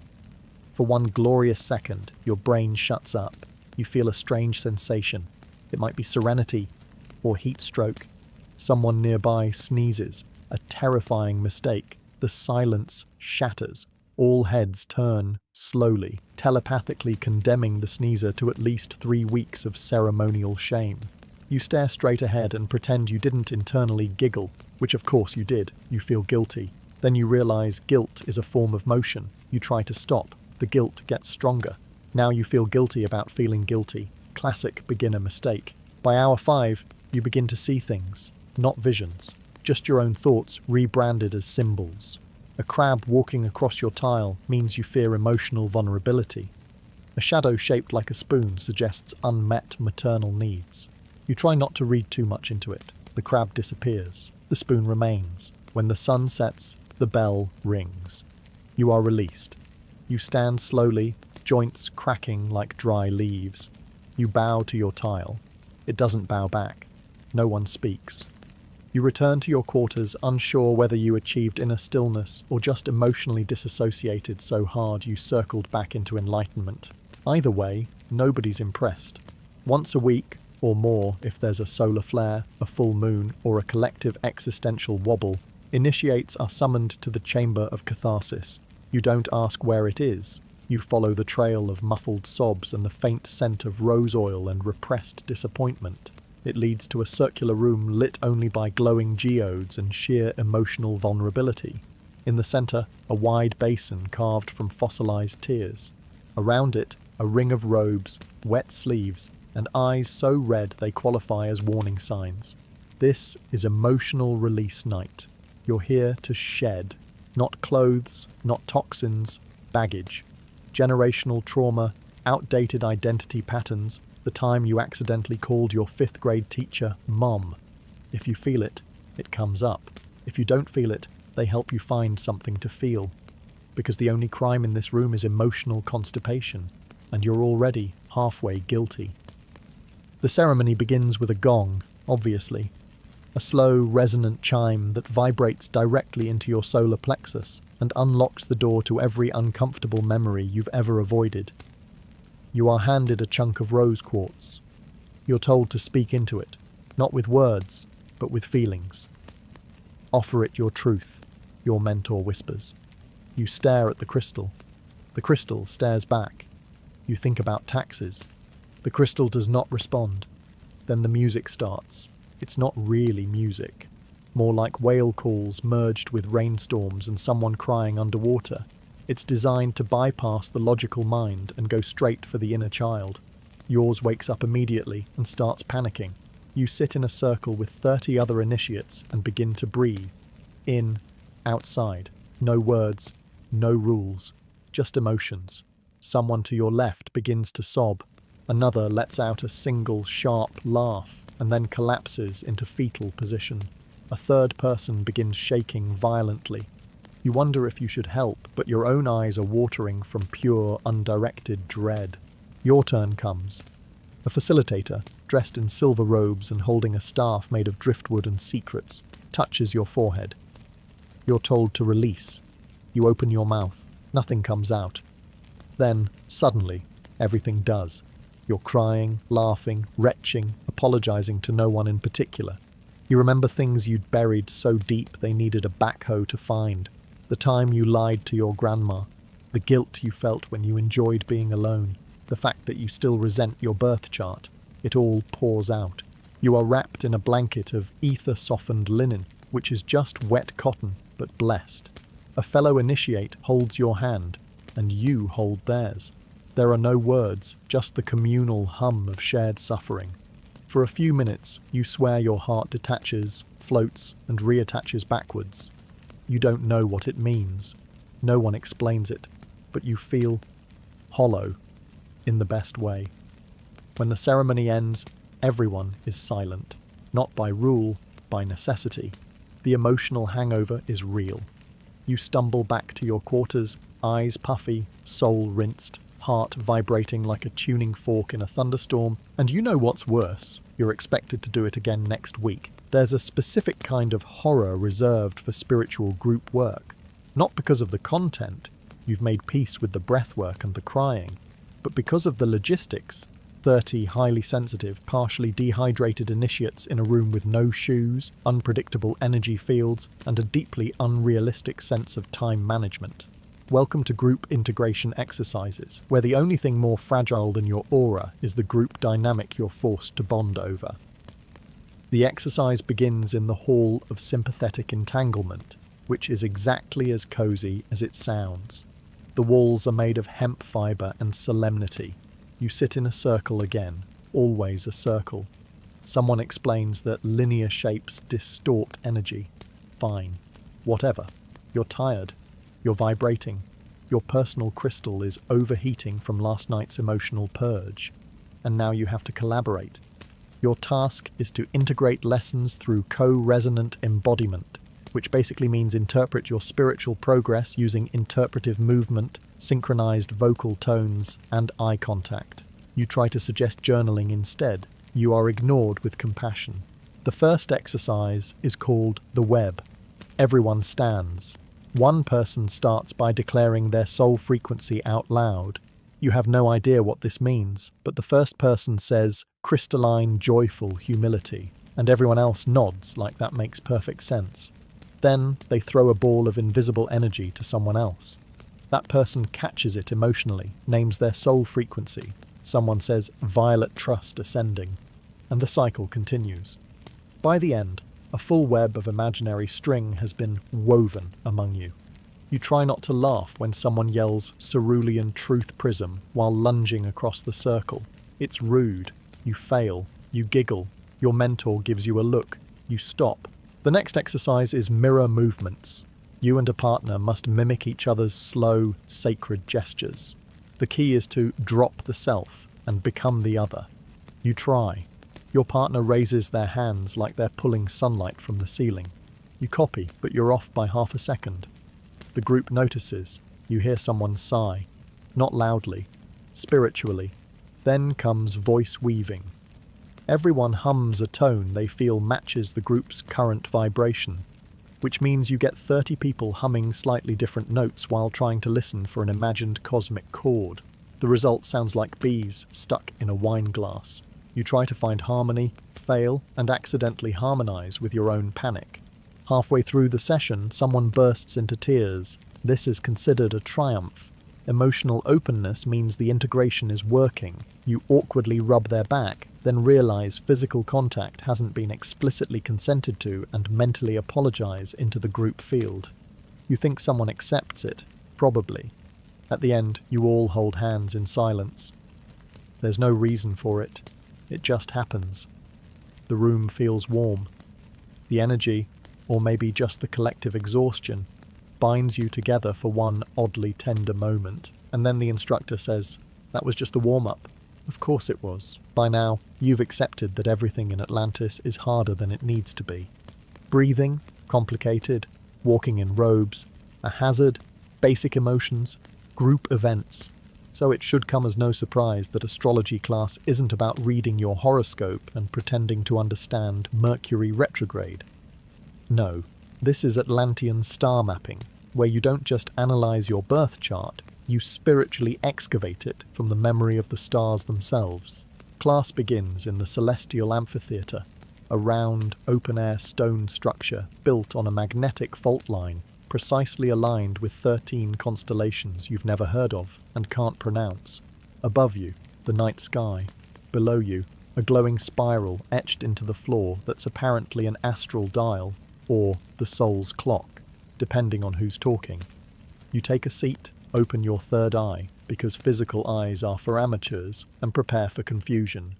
For one glorious second, your brain shuts up. You feel a strange sensation. It might be serenity or heat stroke. Someone nearby sneezes. A terrifying mistake. The silence shatters. All heads turn slowly, telepathically condemning the sneezer to at least 3 weeks of ceremonial shame. You stare straight ahead and pretend you didn't internally giggle, which of course you did. You feel guilty. Then you realize guilt is a form of motion. You try to stop. The guilt gets stronger. Now you feel guilty about feeling guilty. Classic beginner mistake. By hour 5, you begin to see things, not visions, just your own thoughts rebranded as symbols. A crab walking across your tile means you fear emotional vulnerability. A shadow shaped like a spoon suggests unmet maternal needs. You try not to read too much into it. The crab disappears. The spoon remains. When the sun sets, the bell rings. You are released. You stand slowly, joints cracking like dry leaves. You bow to your tile. It doesn't bow back. No one speaks. You return to your quarters, unsure whether you achieved inner stillness or just emotionally disassociated so hard you circled back into enlightenment. Either way, nobody's impressed. Once a week, or more if there's a solar flare, a full moon, or a collective existential wobble, initiates are summoned to the chamber of catharsis. You don't ask where it is. You follow the trail of muffled sobs and the faint scent of rose oil and repressed disappointment. It leads to a circular room lit only by glowing geodes and sheer emotional vulnerability. In the center, a wide basin carved from fossilized tears. Around it, a ring of robes, wet sleeves, and eyes so red they qualify as warning signs. This is emotional release night. You're here to shed. Not clothes, not toxins, baggage. Generational trauma, outdated identity patterns, the time you accidentally called your 5th grade teacher Mom. If you feel it, it comes up. If you don't feel it, they help you find something to feel. Because the only crime in this room is emotional constipation, and you're already halfway guilty. The ceremony begins with a gong, obviously. A slow, resonant chime that vibrates directly into your solar plexus and unlocks the door to every uncomfortable memory you've ever avoided. You are handed a chunk of rose quartz. You're told to speak into it, not with words, but with feelings. Offer it your truth, your mentor whispers. You stare at the crystal. The crystal stares back. You think about taxes. The crystal does not respond. Then the music starts. It's not really music. More like whale calls merged with rainstorms and someone crying underwater. It's designed to bypass the logical mind and go straight for the inner child. Yours wakes up immediately and starts panicking. You sit in a circle with 30 other initiates and begin to breathe. In, outside. No words, no rules, just emotions. Someone to your left begins to sob. Another lets out a single sharp laugh and then collapses into fetal position. A third person begins shaking violently. You wonder if you should help, but your own eyes are watering from pure, undirected dread. Your turn comes. A facilitator, dressed in silver robes and holding a staff made of driftwood and secrets, touches your forehead. You're told to release. You open your mouth. Nothing comes out. Then, suddenly, everything does. You're crying, laughing, retching, apologizing to no one in particular. You remember things you'd buried so deep they needed a backhoe to find. The time you lied to your grandma. The guilt you felt when you enjoyed being alone. The fact that you still resent your birth chart. It all pours out. You are wrapped in a blanket of ether-softened linen, which is just wet cotton, but blessed. A fellow initiate holds your hand, and you hold theirs. There are no words, just the communal hum of shared suffering. For a few minutes, you swear your heart detaches, floats, and reattaches backwards. You don't know what it means. No one explains it, but you feel hollow, in the best way. When the ceremony ends, everyone is silent. Not by rule, by necessity. The emotional hangover is real. You stumble back to your quarters, eyes puffy, soul rinsed, heart vibrating like a tuning fork in a thunderstorm, and you know what's worse. You're expected to do it again next week. There's a specific kind of horror reserved for spiritual group work. Not because of the content, you've made peace with the breathwork and the crying, but because of the logistics. 30 highly sensitive, partially dehydrated initiates in a room with no shoes, unpredictable energy fields, and a deeply unrealistic sense of time management. Welcome to group integration exercises, where the only thing more fragile than your aura is the group dynamic you're forced to bond over. The exercise begins in the Hall of Sympathetic Entanglement. which is exactly as cozy as it sounds. The walls are made of hemp fiber and solemnity. You sit in a circle again, always a circle. Someone explains that linear shapes distort energy. Fine. Whatever. You're tired. You're vibrating. Your personal crystal is overheating from last night's emotional purge. And now you have to collaborate. Your task is to integrate lessons through co-resonant embodiment, which basically means interpret your spiritual progress using interpretive movement, synchronized vocal tones, and eye contact. You try to suggest journaling instead. You are ignored with compassion. The first exercise is called the web. Everyone stands. One person starts by declaring their soul frequency out loud. You have no idea what this means, but the first person says, crystalline, joyful humility, and everyone else nods like that makes perfect sense. Then they throw a ball of invisible energy to someone else. That person catches it emotionally, names their soul frequency. Someone says, violet trust ascending, and the cycle continues. By the end, a full web of imaginary string has been woven among you. You try not to laugh when someone yells cerulean truth prism while lunging across the circle. It's rude. You fail. You giggle. Your mentor gives you a look. You stop. The next exercise is mirror movements. You and a partner must mimic each other's slow, sacred gestures. The key is to drop the self and become the other. You try. Your partner raises their hands like they're pulling sunlight from the ceiling. You copy, but you're off by half a second. The group notices. You hear someone sigh. Not loudly. Spiritually. Then comes voice weaving. Everyone hums a tone they feel matches the group's current vibration, which means you get 30 people humming slightly different notes while trying to listen for an imagined cosmic chord. The result sounds like bees stuck in a wine glass. You try to find harmony, fail, and accidentally harmonize with your own panic. Halfway through the session, someone bursts into tears. This is considered a triumph. Emotional openness means the integration is working. You awkwardly rub their back, then realize physical contact hasn't been explicitly consented to and mentally apologize into the group field. You think someone accepts it, probably. At the end, you all hold hands in silence. There's no reason for it. It just happens. The room feels warm. The energy, or maybe just the collective exhaustion, binds you together for one oddly tender moment. And then the instructor says, "That was just the warm-up." Of course it was. By now, you've accepted that everything in Atlantis is harder than it needs to be. Breathing, complicated, walking in robes, a hazard, basic emotions, group events. So it should come as no surprise that astrology class isn't about reading your horoscope and pretending to understand Mercury retrograde. No, this is Atlantean star mapping, where you don't just analyze your birth chart, you spiritually excavate it from the memory of the stars themselves. Class begins in the celestial amphitheater, a round, open-air stone structure built on a magnetic fault line, precisely aligned with 13 constellations you've never heard of and can't pronounce. Above you, the night sky. Below you, a glowing spiral etched into the floor that's apparently an astral dial, or the soul's clock, depending on who's talking. You take a seat, open your third eye, because physical eyes are for amateurs, and prepare for confusion.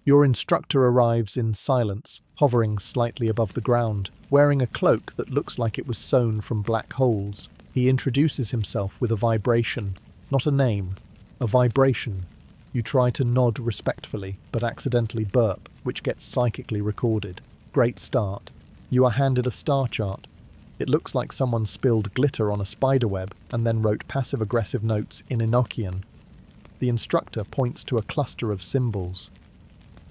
Your instructor arrives in silence, hovering slightly above the ground, wearing a cloak that looks like it was sewn from black holes. He introduces himself with a vibration, not a name, a vibration. You try to nod respectfully, but accidentally burp, which gets psychically recorded. Great start. You are handed a star chart. It looks like someone spilled glitter on a spiderweb and then wrote passive-aggressive notes in Enochian. The instructor points to a cluster of symbols.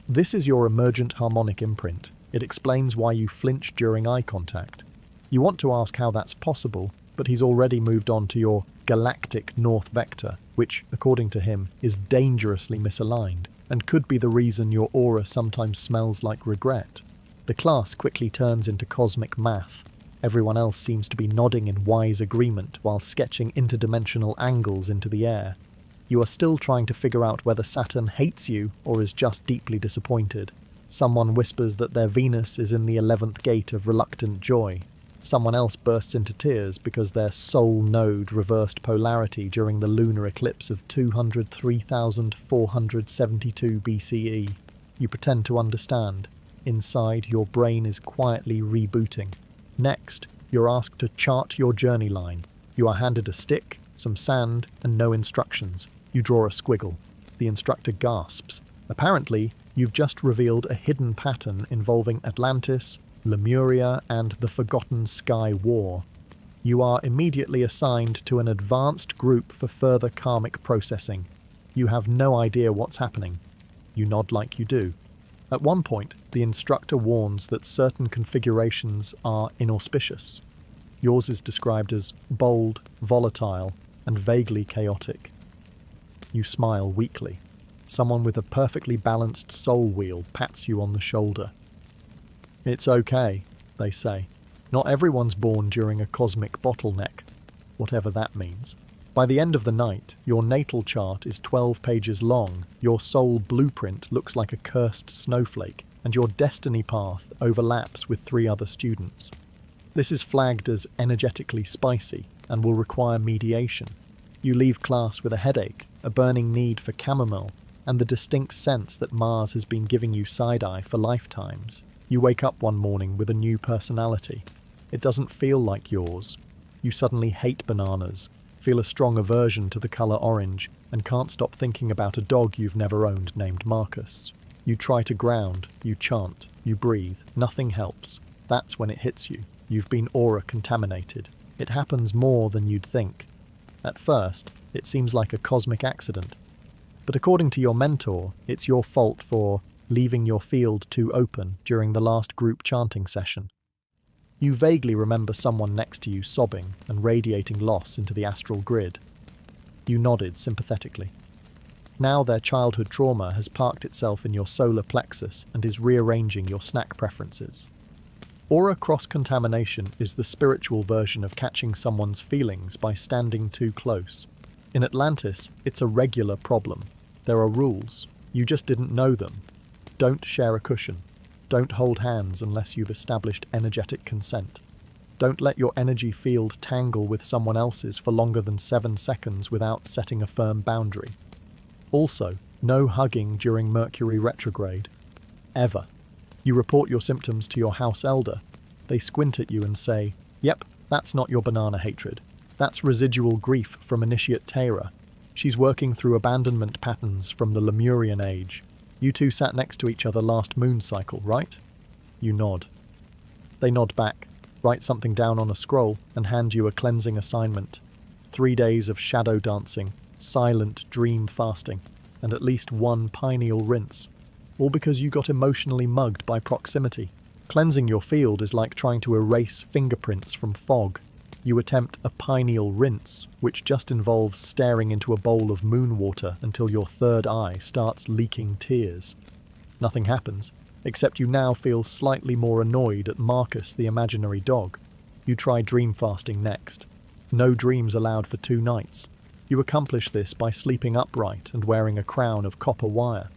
This is your emergent harmonic imprint. It explains why you flinch during eye contact. You want to ask how that's possible, but he's already moved on to your galactic north vector, which, according to him, is dangerously misaligned and could be the reason your aura sometimes smells like regret. The class quickly turns into cosmic math. Everyone else seems to be nodding in wise agreement while sketching interdimensional angles into the air. You are still trying to figure out whether Saturn hates you or is just deeply disappointed. Someone whispers that their Venus is in the 11th gate of reluctant joy. Someone else bursts into tears because their soul node reversed polarity during the lunar eclipse of 203,472 BCE. You pretend to understand. Inside, your brain is quietly rebooting. Next, you're asked to chart your journey line. You are handed a stick, some sand, and no instructions. You draw a squiggle. The instructor gasps. Apparently, you've just revealed a hidden pattern involving Atlantis, Lemuria, and the Forgotten Sky War. You are immediately assigned to an advanced group for further karmic processing. You have no idea what's happening. You nod like you do. At one point, the instructor warns that certain configurations are inauspicious. Yours is described as bold, volatile, and vaguely chaotic. You smile weakly. Someone with a perfectly balanced soul wheel pats you on the shoulder. It's okay, they say. Not everyone's born during a cosmic bottleneck, whatever that means. By the end of the night, your natal chart is 12 pages long, your soul blueprint looks like a cursed snowflake, and your destiny path overlaps with 3 other students. This is flagged as energetically spicy and will require mediation. You leave class with a headache, a burning need for chamomile, and the distinct sense that Mars has been giving you side-eye for lifetimes. You wake up one morning with a new personality. It doesn't feel like yours. You suddenly hate bananas, feel a strong aversion to the colour orange, and can't stop thinking about a dog you've never owned named Marcus. You try to ground, you chant, you breathe, nothing helps. That's when it hits you. You've been aura contaminated. It happens more than you'd think. At first, it seems like a cosmic accident. But according to your mentor, it's your fault for leaving your field too open during the last group chanting session. You vaguely remember someone next to you sobbing and radiating loss into the astral grid. You nodded sympathetically. Now their childhood trauma has parked itself in your solar plexus and is rearranging your snack preferences. Aura cross-contamination is the spiritual version of catching someone's feelings by standing too close. In Atlantis, it's a regular problem. There are rules. You just didn't know them. Don't share a cushion. Don't hold hands unless you've established energetic consent. Don't let your energy field tangle with someone else's for longer than 7 seconds without setting a firm boundary. Also, no hugging during Mercury retrograde. Ever. You report your symptoms to your house elder. They squint at you and say, "Yep, that's not your banana hatred. That's residual grief from initiate Terra. She's working through abandonment patterns from the Lemurian age. You two sat next to each other last moon cycle, right?" You nod. They nod back, write something down on a scroll, and hand you a cleansing assignment. 3 days of shadow dancing, silent dream fasting, and at least 1 pineal rinse. All because you got emotionally mugged by proximity. Cleansing your field is like trying to erase fingerprints from fog. You attempt a pineal rinse, which just involves staring into a bowl of moon water until your third eye starts leaking tears. Nothing happens, except you now feel slightly more annoyed at Marcus the imaginary dog. You try dream fasting next. No dreams allowed for 2 nights. You accomplish this by sleeping upright and wearing a crown of copper wire.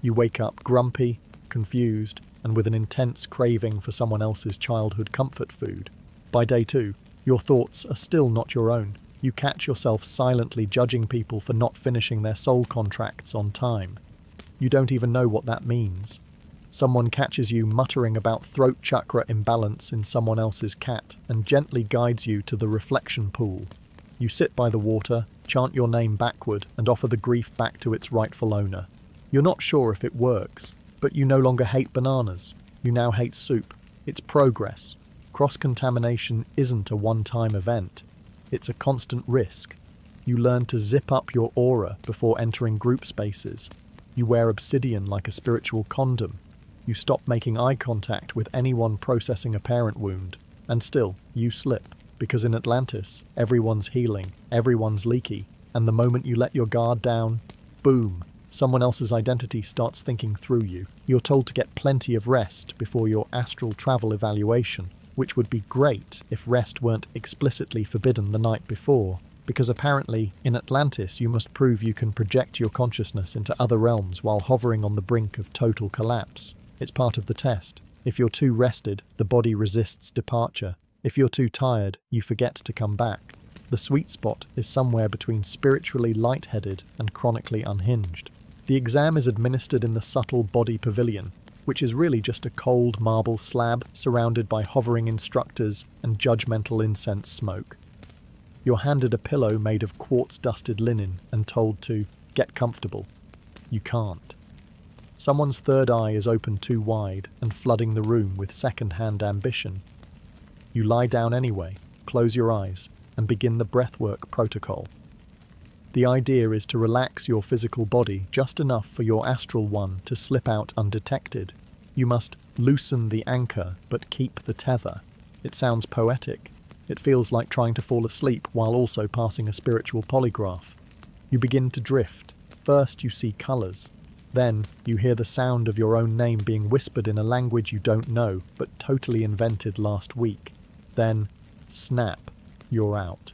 You wake up grumpy, confused, and with an intense craving for someone else's childhood comfort food. By day 2, your thoughts are still not your own. You catch yourself silently judging people for not finishing their soul contracts on time. You don't even know what that means. Someone catches you muttering about throat chakra imbalance in someone else's cat and gently guides you to the reflection pool. You sit by the water, chant your name backward, and offer the grief back to its rightful owner. You're not sure if it works, but you no longer hate bananas. You now hate soup. It's progress. Cross-contamination isn't a one-time event. It's a constant risk. You learn to zip up your aura before entering group spaces. You wear obsidian like a spiritual condom. You stop making eye contact with anyone processing a parent wound. And still, you slip. Because in Atlantis, everyone's healing, everyone's leaky, and the moment you let your guard down, boom, someone else's identity starts thinking through you. You're told to get plenty of rest before your astral travel evaluation, which would be great if rest weren't explicitly forbidden the night before, because apparently, in Atlantis, you must prove you can project your consciousness into other realms while hovering on the brink of total collapse. It's part of the test. If you're too rested, the body resists departure. If you're too tired, you forget to come back. The sweet spot is somewhere between spiritually lightheaded and chronically unhinged. The exam is administered in the subtle body pavilion, which is really just a cold marble slab surrounded by hovering instructors and judgmental incense smoke. You're handed a pillow made of quartz-dusted linen and told to get comfortable. You can't. Someone's third eye is open too wide and flooding the room with second-hand ambition. You lie down anyway, close your eyes, and begin the breathwork protocol. The idea is to relax your physical body just enough for your astral one to slip out undetected. You must loosen the anchor but keep the tether. It sounds poetic. It feels like trying to fall asleep while also passing a spiritual polygraph. You begin to drift. First you see colours. Then you hear the sound of your own name being whispered in a language you don't know but totally invented last week. Then, snap, you're out.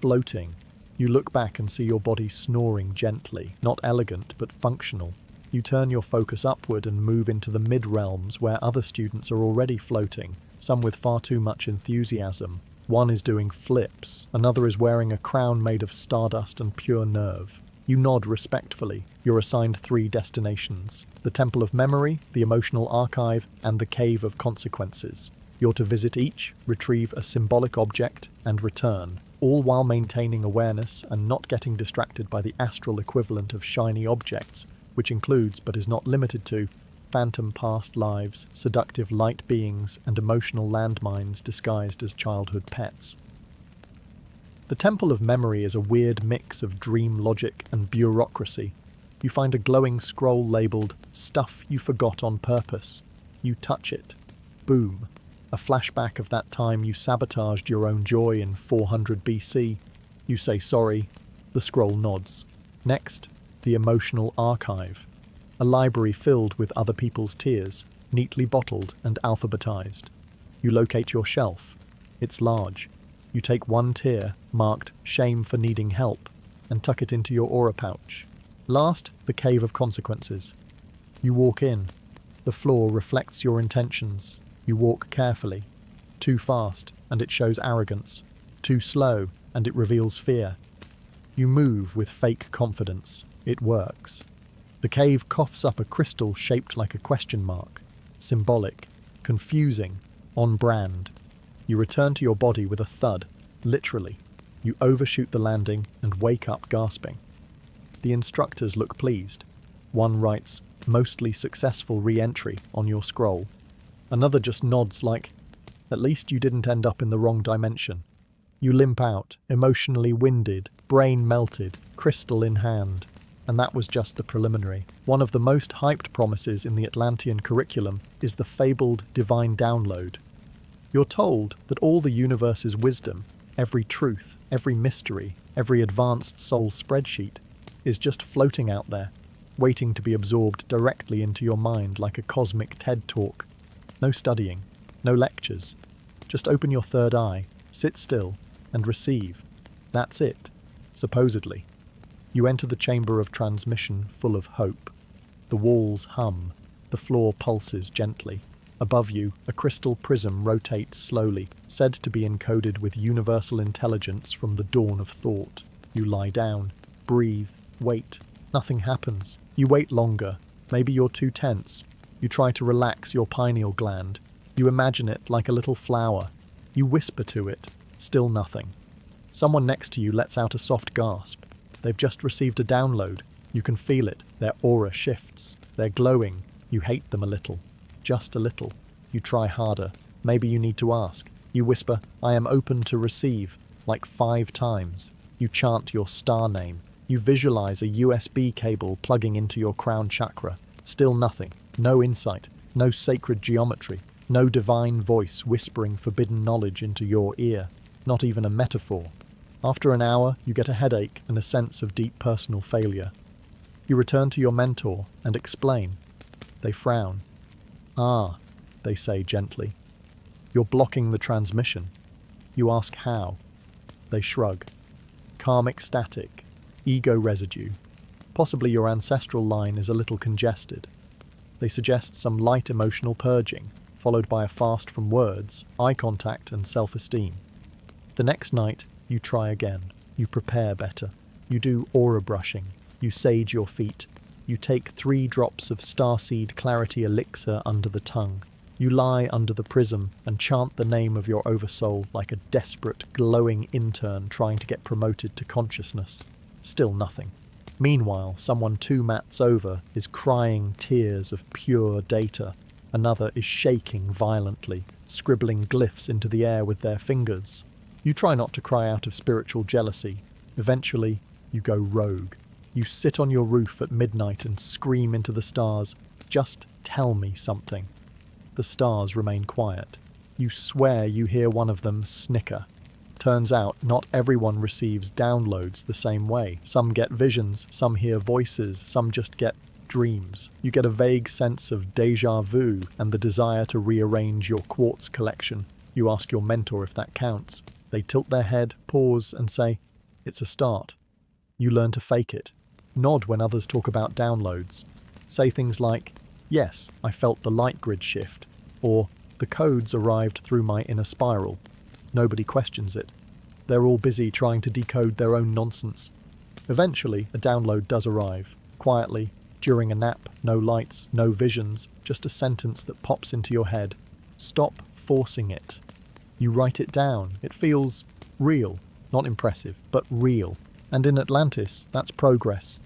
Floating. You look back and see your body snoring gently, not elegant but functional. You turn your focus upward and move into the mid-realms where other students are already floating, some with far too much enthusiasm. One is doing flips, another is wearing a crown made of stardust and pure nerve. You nod respectfully. You're assigned 3 destinations: the Temple of Memory, the Emotional Archive, and the Cave of Consequences. You're to visit each, retrieve a symbolic object, and return, all while maintaining awareness and not getting distracted by the astral equivalent of shiny objects, which includes, but is not limited to, phantom past lives, seductive light beings, and emotional landmines disguised as childhood pets. The Temple of Memory is a weird mix of dream logic and bureaucracy. You find a glowing scroll labelled "Stuff You Forgot on Purpose." You touch it. Boom. A flashback of that time you sabotaged your own joy in 400 BC. You say sorry. The scroll nods. Next, the Emotional Archive. A library filled with other people's tears, neatly bottled and alphabetized. You locate your shelf. It's large. You take one tear, marked "Shame for Needing Help," and tuck it into your aura pouch. Last, the Cave of Consequences. You walk in. The floor reflects your intentions. You walk carefully. Too fast, and it shows arrogance. Too slow, and it reveals fear. You move with fake confidence. It works. The cave coughs up a crystal shaped like a question mark. Symbolic, confusing, on brand. You return to your body with a thud, literally. You overshoot the landing and wake up gasping. The instructors look pleased. One writes, "Mostly successful re-entry" on your scroll. Another just nods like, "At least you didn't end up in the wrong dimension." You limp out, emotionally winded, brain melted, crystal in hand. And that was just the preliminary. One of the most hyped promises in the Atlantean curriculum is the fabled divine download. You're told that all the universe's wisdom, every truth, every mystery, every advanced soul spreadsheet, is just floating out there, waiting to be absorbed directly into your mind like a cosmic TED talk. No studying, no lectures. Just open your third eye, sit still, and receive. That's it, supposedly. You enter the chamber of transmission full of hope. The walls hum, the floor pulses gently. Above you, a crystal prism rotates slowly, said to be encoded with universal intelligence from the dawn of thought. You lie down, breathe, wait. Nothing happens. You wait longer. Maybe you're too tense. You try to relax your pineal gland. You imagine it like a little flower. You whisper to it. Still nothing. Someone next to you lets out a soft gasp. They've just received a download. You can feel it. Their aura shifts. They're glowing. You hate them a little. Just a little. You try harder. Maybe you need to ask. You whisper, "I am open to receive," like 5 times. You chant your star name. You visualize a USB cable plugging into your crown chakra. Still nothing. No insight. No sacred geometry. No divine voice whispering forbidden knowledge into your ear. Not even a metaphor. After an hour, you get a headache and a sense of deep personal failure. You return to your mentor and explain. They frown. "Ah," they say gently. "You're blocking the transmission." You ask how. They shrug. Karmic static. Ego residue. Possibly your ancestral line is a little congested. They suggest some light emotional purging. followed by a fast from words, eye contact, and self-esteem. The next night, you try again. You prepare better. You do aura brushing. You sage your feet. You take 3 drops of starseed clarity elixir under the tongue. You lie under the prism and chant the name of your oversoul like a desperate, glowing intern trying to get promoted to consciousness. Still nothing. Meanwhile, someone 2 mats over is crying tears of pure data. Another is shaking violently, scribbling glyphs into the air with their fingers. You try not to cry out of spiritual jealousy. Eventually, you go rogue. You sit on your roof at midnight and scream into the stars, "Just tell me something." The stars remain quiet. You swear you hear one of them snicker. Turns out, not everyone receives downloads the same way. Some get visions, some hear voices, some just get dreams. You get a vague sense of déjà vu and the desire to rearrange your quartz collection. You ask your mentor if that counts. They tilt their head, pause, and say, "It's a start." You learn to fake it. Nod when others talk about downloads. Say things like, "Yes, I felt the light grid shift," or "The codes arrived through my inner spiral." Nobody questions it. They're all busy trying to decode their own nonsense. Eventually, a download does arrive. Quietly, during a nap, no lights, no visions, just a sentence that pops into your head. Stop forcing it. You write it down. It feels real. Not impressive, but real. And in Atlantis, that's progress.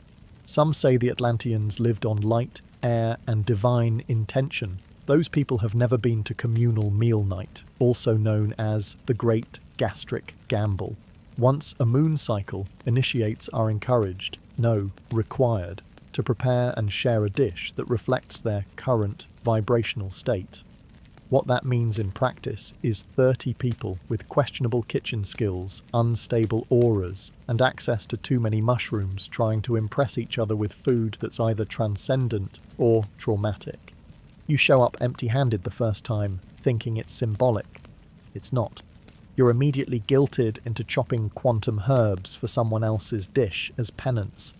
Some say the Atlanteans lived on light, air, and divine intention. Those people have never been to communal meal night, also known as the Great Gastric Gamble. Once a moon cycle, initiates are encouraged, no, required, to prepare and share a dish that reflects their current vibrational state. What that means in practice is 30 people with questionable kitchen skills, unstable auras, and access to too many mushrooms trying to impress each other with food that's either transcendent or traumatic. You show up empty-handed the first time, thinking it's symbolic. It's not. You're immediately guilted into chopping quantum herbs for someone else's dish as penance.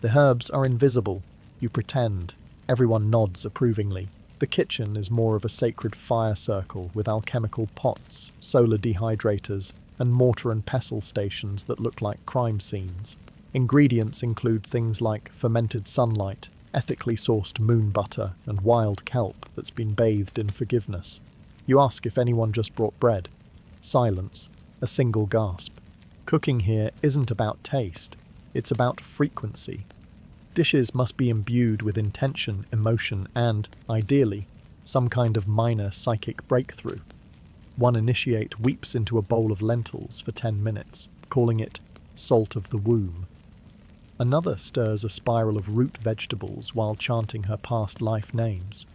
The herbs are invisible. You pretend. Everyone nods approvingly. The kitchen is more of a sacred fire circle with alchemical pots, solar dehydrators, and mortar and pestle stations that look like crime scenes. Ingredients include things like fermented sunlight, ethically sourced moon butter, and wild kelp that's been bathed in forgiveness. You ask if anyone just brought bread. Silence. A single gasp. Cooking here isn't about taste. It's about frequency. Dishes must be imbued with intention, emotion, and, ideally, some kind of minor psychic breakthrough. One initiate weeps into a bowl of lentils for 10 minutes, calling it salt of the womb. Another stirs a spiral of root vegetables while chanting her past life names.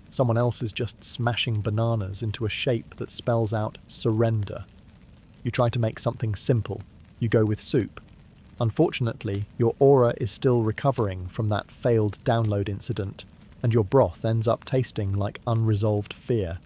Someone else is just smashing bananas into a shape that spells out surrender. You try to make something simple. You go with soup. Unfortunately, your aura is still recovering from that failed download incident, and your broth ends up tasting like unresolved fear.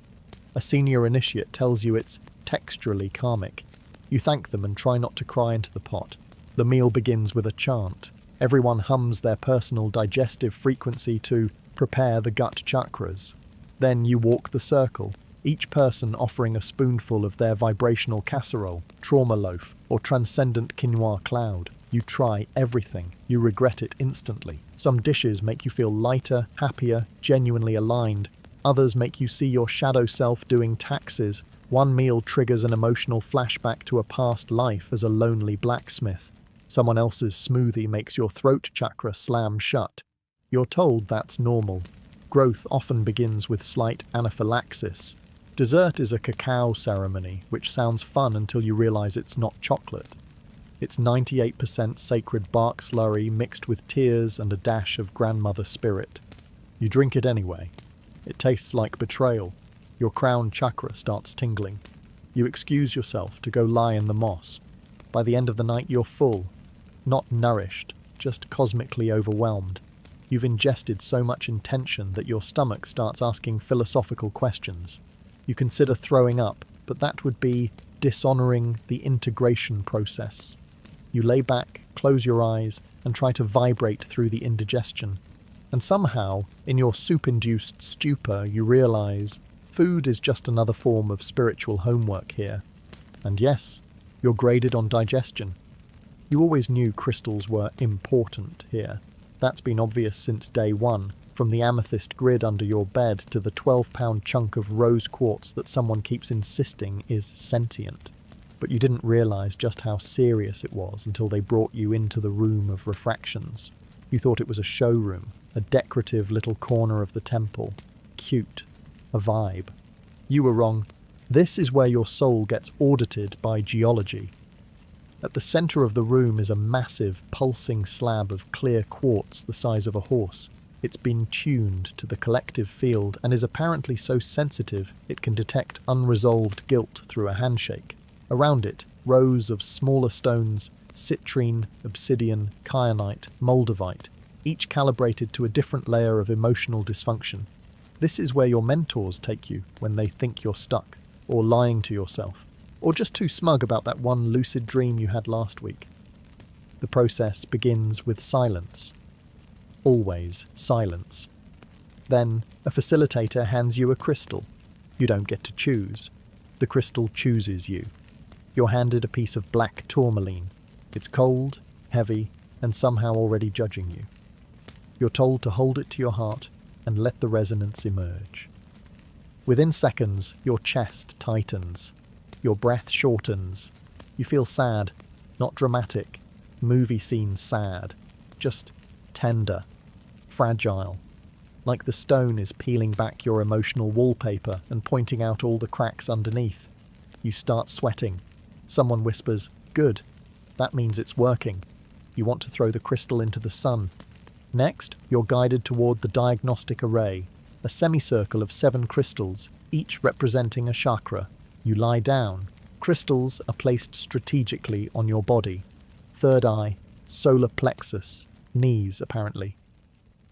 A senior initiate tells you it's texturally karmic. You thank them and try not to cry into the pot. The meal begins with a chant. Everyone hums their personal digestive frequency to prepare the gut chakras. Then you walk the circle, each person offering a spoonful of their vibrational casserole, trauma loaf, or transcendent quinoa cloud. You try everything. You regret it instantly. Some dishes make you feel lighter, happier, genuinely aligned. Others make you see your shadow self doing taxes. One meal triggers an emotional flashback to a past life as a lonely blacksmith. Someone else's smoothie makes your throat chakra slam shut. You're told that's normal. Growth often begins with slight anaphylaxis. Dessert is a cacao ceremony, which sounds fun until you realize it's not chocolate. It's 98% sacred bark slurry mixed with tears and a dash of grandmother spirit. You drink it anyway. It tastes like betrayal. Your crown chakra starts tingling. You excuse yourself to go lie in the moss. By the end of the night, you're full. Not nourished, just cosmically overwhelmed. You've ingested so much intention that your stomach starts asking philosophical questions. You consider throwing up, but that would be dishonoring the integration process. You lay back, close your eyes, and try to vibrate through the indigestion. And somehow, in your soup-induced stupor, you realize Food is just another form of spiritual homework here. And yes, you're graded on digestion. You always knew crystals were important here. That's been obvious since day one, from the amethyst grid under your bed to the 12-pound chunk of rose quartz that someone keeps insisting is sentient. But you didn't realise just how serious it was until they brought you into the room of refractions. You thought it was a showroom, a decorative little corner of the temple. Cute. A vibe. You were wrong. This is where your soul gets audited by geology. At the centre of the room is a massive, pulsing slab of clear quartz the size of a horse. It's been tuned to the collective field and is apparently so sensitive it can detect unresolved guilt through a handshake. Around it, rows of smaller stones, citrine, obsidian, kyanite, moldavite, each calibrated to a different layer of emotional dysfunction. This is where your mentors take you when they think you're stuck, or lying to yourself, or just too smug about that one lucid dream you had last week. The process begins with silence. Always silence. Then, a facilitator hands you a crystal. You don't get to choose. The crystal chooses you. You're handed a piece of black tourmaline. It's cold, heavy, and somehow already judging you. You're told to hold it to your heart and let the resonance emerge. Within seconds, your chest tightens. Your breath shortens. You feel sad, not dramatic, movie scene sad, just tender, fragile, like the stone is peeling back your emotional wallpaper and pointing out all the cracks underneath. You start sweating. Someone whispers, "Good. That means it's working." You want to throw the crystal into the sun. Next, you're guided toward the diagnostic array, a semicircle of 7 crystals, each representing a chakra. You lie down. Crystals are placed strategically on your body. Third eye, solar plexus, knees apparently.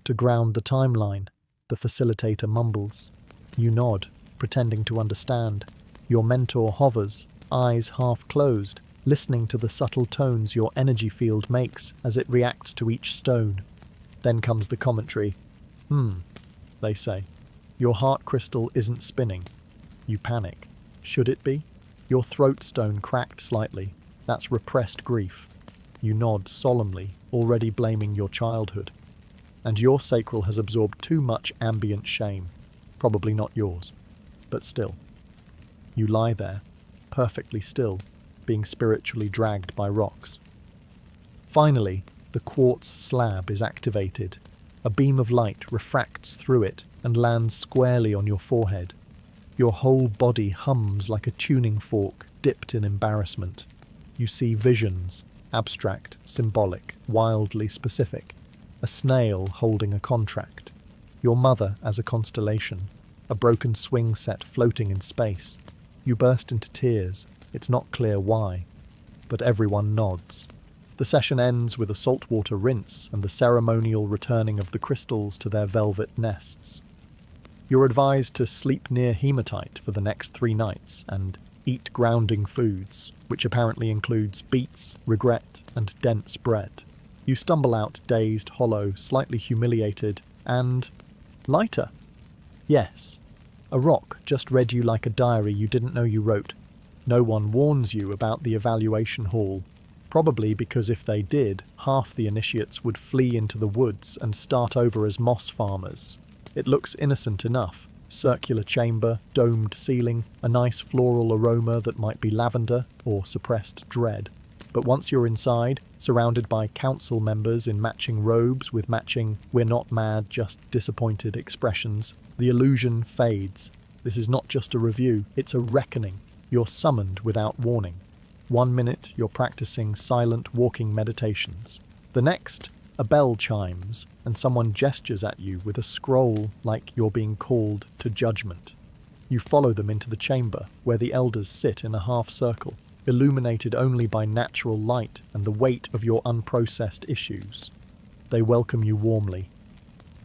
To ground the timeline, the facilitator mumbles. You nod, pretending to understand. Your mentor hovers, eyes half closed, listening to the subtle tones your energy field makes as it reacts to each stone. Then comes the commentary. They say. Your heart crystal isn't spinning. You panic. Should it be? Your throat stone cracked slightly. That's repressed grief. You nod solemnly, already blaming your childhood. And your sacral has absorbed too much ambient shame. Probably not yours. But still. You lie there, perfectly still, being spiritually dragged by rocks. Finally, the quartz slab is activated. A beam of light refracts through it and lands squarely on your forehead. Your whole body hums like a tuning fork dipped in embarrassment. You see visions, abstract, symbolic, wildly specific. A snail holding a contract. Your mother as a constellation. A broken swing set floating in space. You burst into tears. It's not clear why. But everyone nods. The session ends with a saltwater rinse and the ceremonial returning of the crystals to their velvet nests. You're advised to sleep near hematite for the next 3 nights and eat grounding foods, which apparently includes beets, regret, and dense bread. You stumble out dazed, hollow, slightly humiliated, and lighter. Yes, a rock just read you like a diary you didn't know you wrote. No one warns you about the evaluation hall, probably because if they did, half the initiates would flee into the woods and start over as moss farmers. It looks innocent enough. Circular chamber, domed ceiling, a nice floral aroma that might be lavender or suppressed dread. But once you're inside, surrounded by council members in matching robes with matching "we're not mad, just disappointed" expressions, the illusion fades. This is not just a review, it's a reckoning. You're summoned without warning. 1 minute, you're practicing silent walking meditations. The next, a bell chimes, and someone gestures at you with a scroll like you're being called to judgment. You follow them into the chamber, where the elders sit in a half-circle, illuminated only by natural light and the weight of your unprocessed issues. They welcome you warmly.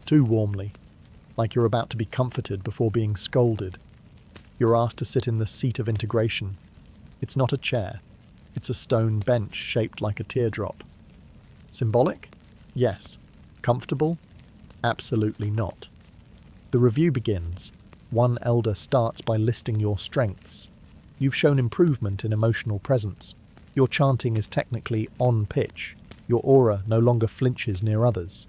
Too warmly, like you're about to be comforted before being scolded. You're asked to sit in the seat of integration. It's not a chair. It's a stone bench shaped like a teardrop. Symbolic? Yes. Comfortable? Absolutely not. The review begins. One elder starts by listing your strengths. You've shown improvement in emotional presence. Your chanting is technically on pitch. Your aura no longer flinches near others.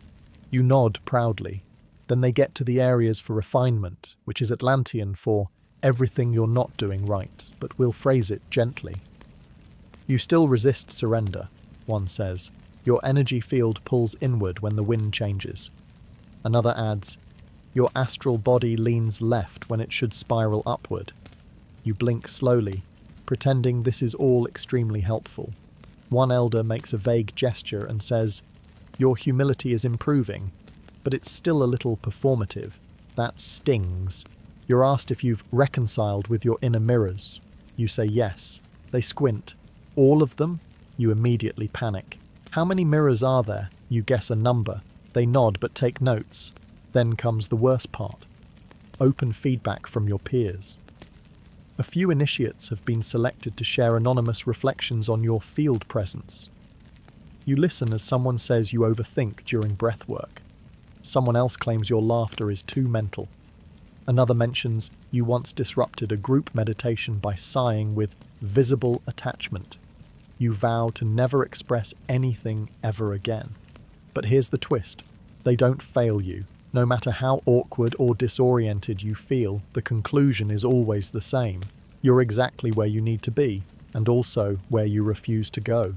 You nod proudly. Then they get to the areas for refinement, which is Atlantean for everything you're not doing right, but we'll phrase it gently. You still resist surrender, one says. Your energy field pulls inward when the wind changes. Another adds, your astral body leans left when it should spiral upward. You blink slowly, pretending this is all extremely helpful. One elder makes a vague gesture and says, your humility is improving, but it's still a little performative. That stings. You're asked if you've reconciled with your inner mirrors. You say yes. They squint. All of them? You immediately panic. How many mirrors are there? You guess a number. They nod but take notes. Then comes the worst part. Open feedback from your peers. A few initiates have been selected to share anonymous reflections on your field presence. You listen as someone says you overthink during breath work. Someone else claims your laughter is too mental. Another mentions you once disrupted a group meditation by sighing with visible attachment. You vow to never express anything ever again. But here's the twist. They don't fail you. No matter how awkward or disoriented you feel, the conclusion is always the same. You're exactly where you need to be, and also where you refuse to go,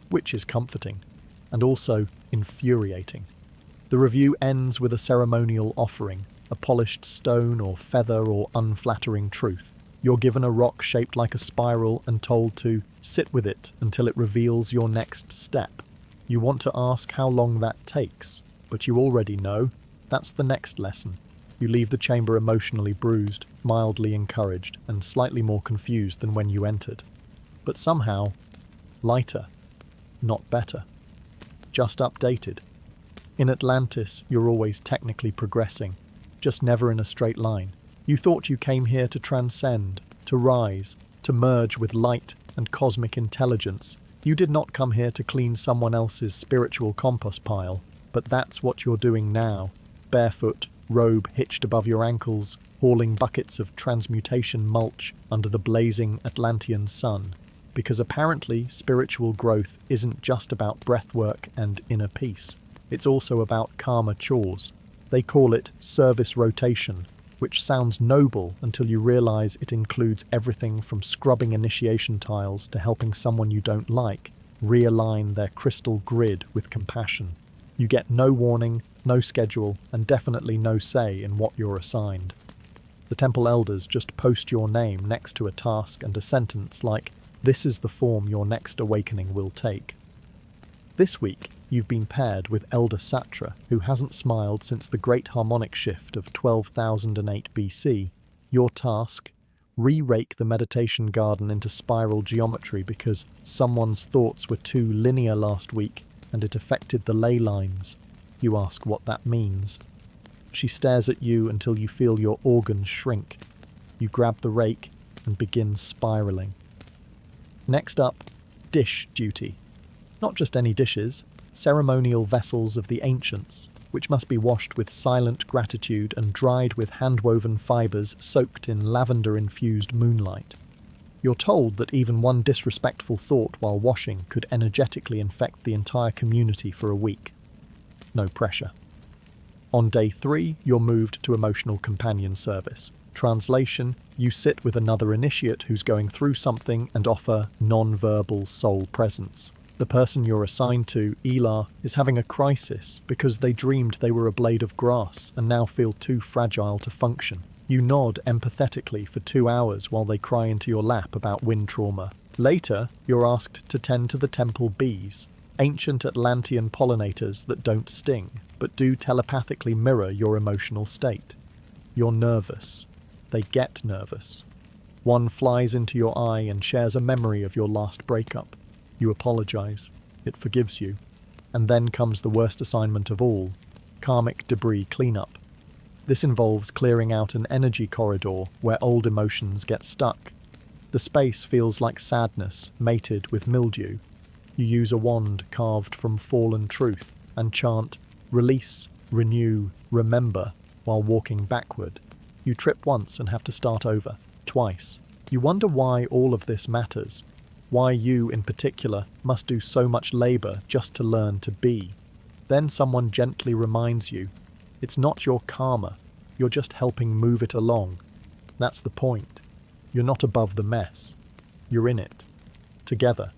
which is comforting, and also infuriating. The review ends with a ceremonial offering, a polished stone or feather or unflattering truth. You're given a rock shaped like a spiral and told to sit with it until it reveals your next step. You want to ask how long that takes, but you already know. That's the next lesson. You leave the chamber emotionally bruised, mildly encouraged, and slightly more confused than when you entered. But somehow, lighter, not better. Just updated. In Atlantis, you're always technically progressing, just never in a straight line. You thought you came here to transcend, to rise, to merge with light and cosmic intelligence. You did not come here to clean someone else's spiritual compost pile, but that's what you're doing now. Barefoot, robe hitched above your ankles, hauling buckets of transmutation mulch under the blazing Atlantean sun. Because apparently spiritual growth isn't just about breathwork and inner peace. It's also about karma chores. They call it service rotation, which sounds noble until you realize it includes everything from scrubbing initiation tiles to helping someone you don't like realign their crystal grid with compassion. You get no warning, no schedule, and definitely no say in what you're assigned. The temple elders just post your name next to a task and a sentence like, "This is the form your next awakening will take." This week, you've been paired with Elder Satra, who hasn't smiled since the Great Harmonic Shift of 12,008 BC. Your task? Re-rake the meditation garden into spiral geometry because someone's thoughts were too linear last week and it affected the ley lines. You ask what that means. She stares at you until you feel your organs shrink. You grab the rake and begin spiraling. Next up, dish duty. Not just any dishes, ceremonial vessels of the ancients, which must be washed with silent gratitude and dried with hand-woven fibres soaked in lavender-infused moonlight. You're told that even one disrespectful thought while washing could energetically infect the entire community for a week. No pressure. On day 3, you're moved to emotional companion service. Translation, you sit with another initiate who's going through something and offer non-verbal soul presence. The person you're assigned to, Elar, is having a crisis because they dreamed they were a blade of grass and now feel too fragile to function. You nod empathetically for 2 hours while they cry into your lap about wind trauma. Later, you're asked to tend to the temple bees, ancient Atlantean pollinators that don't sting, but do telepathically mirror your emotional state. You're nervous. They get nervous. One flies into your eye and shares a memory of your last breakup. You apologize. It forgives you. And then comes the worst assignment of all, karmic debris cleanup. This involves clearing out an energy corridor where old emotions get stuck. The space feels like sadness mated with mildew. You use a wand carved from fallen truth and chant, "Release, renew, remember," while walking backward. You trip once and have to start over, twice. You wonder why all of this matters, why you, in particular, must do so much labor just to learn to be. Then someone gently reminds you, it's not your karma, you're just helping move it along. That's the point. You're not above the mess. You're in it. Together.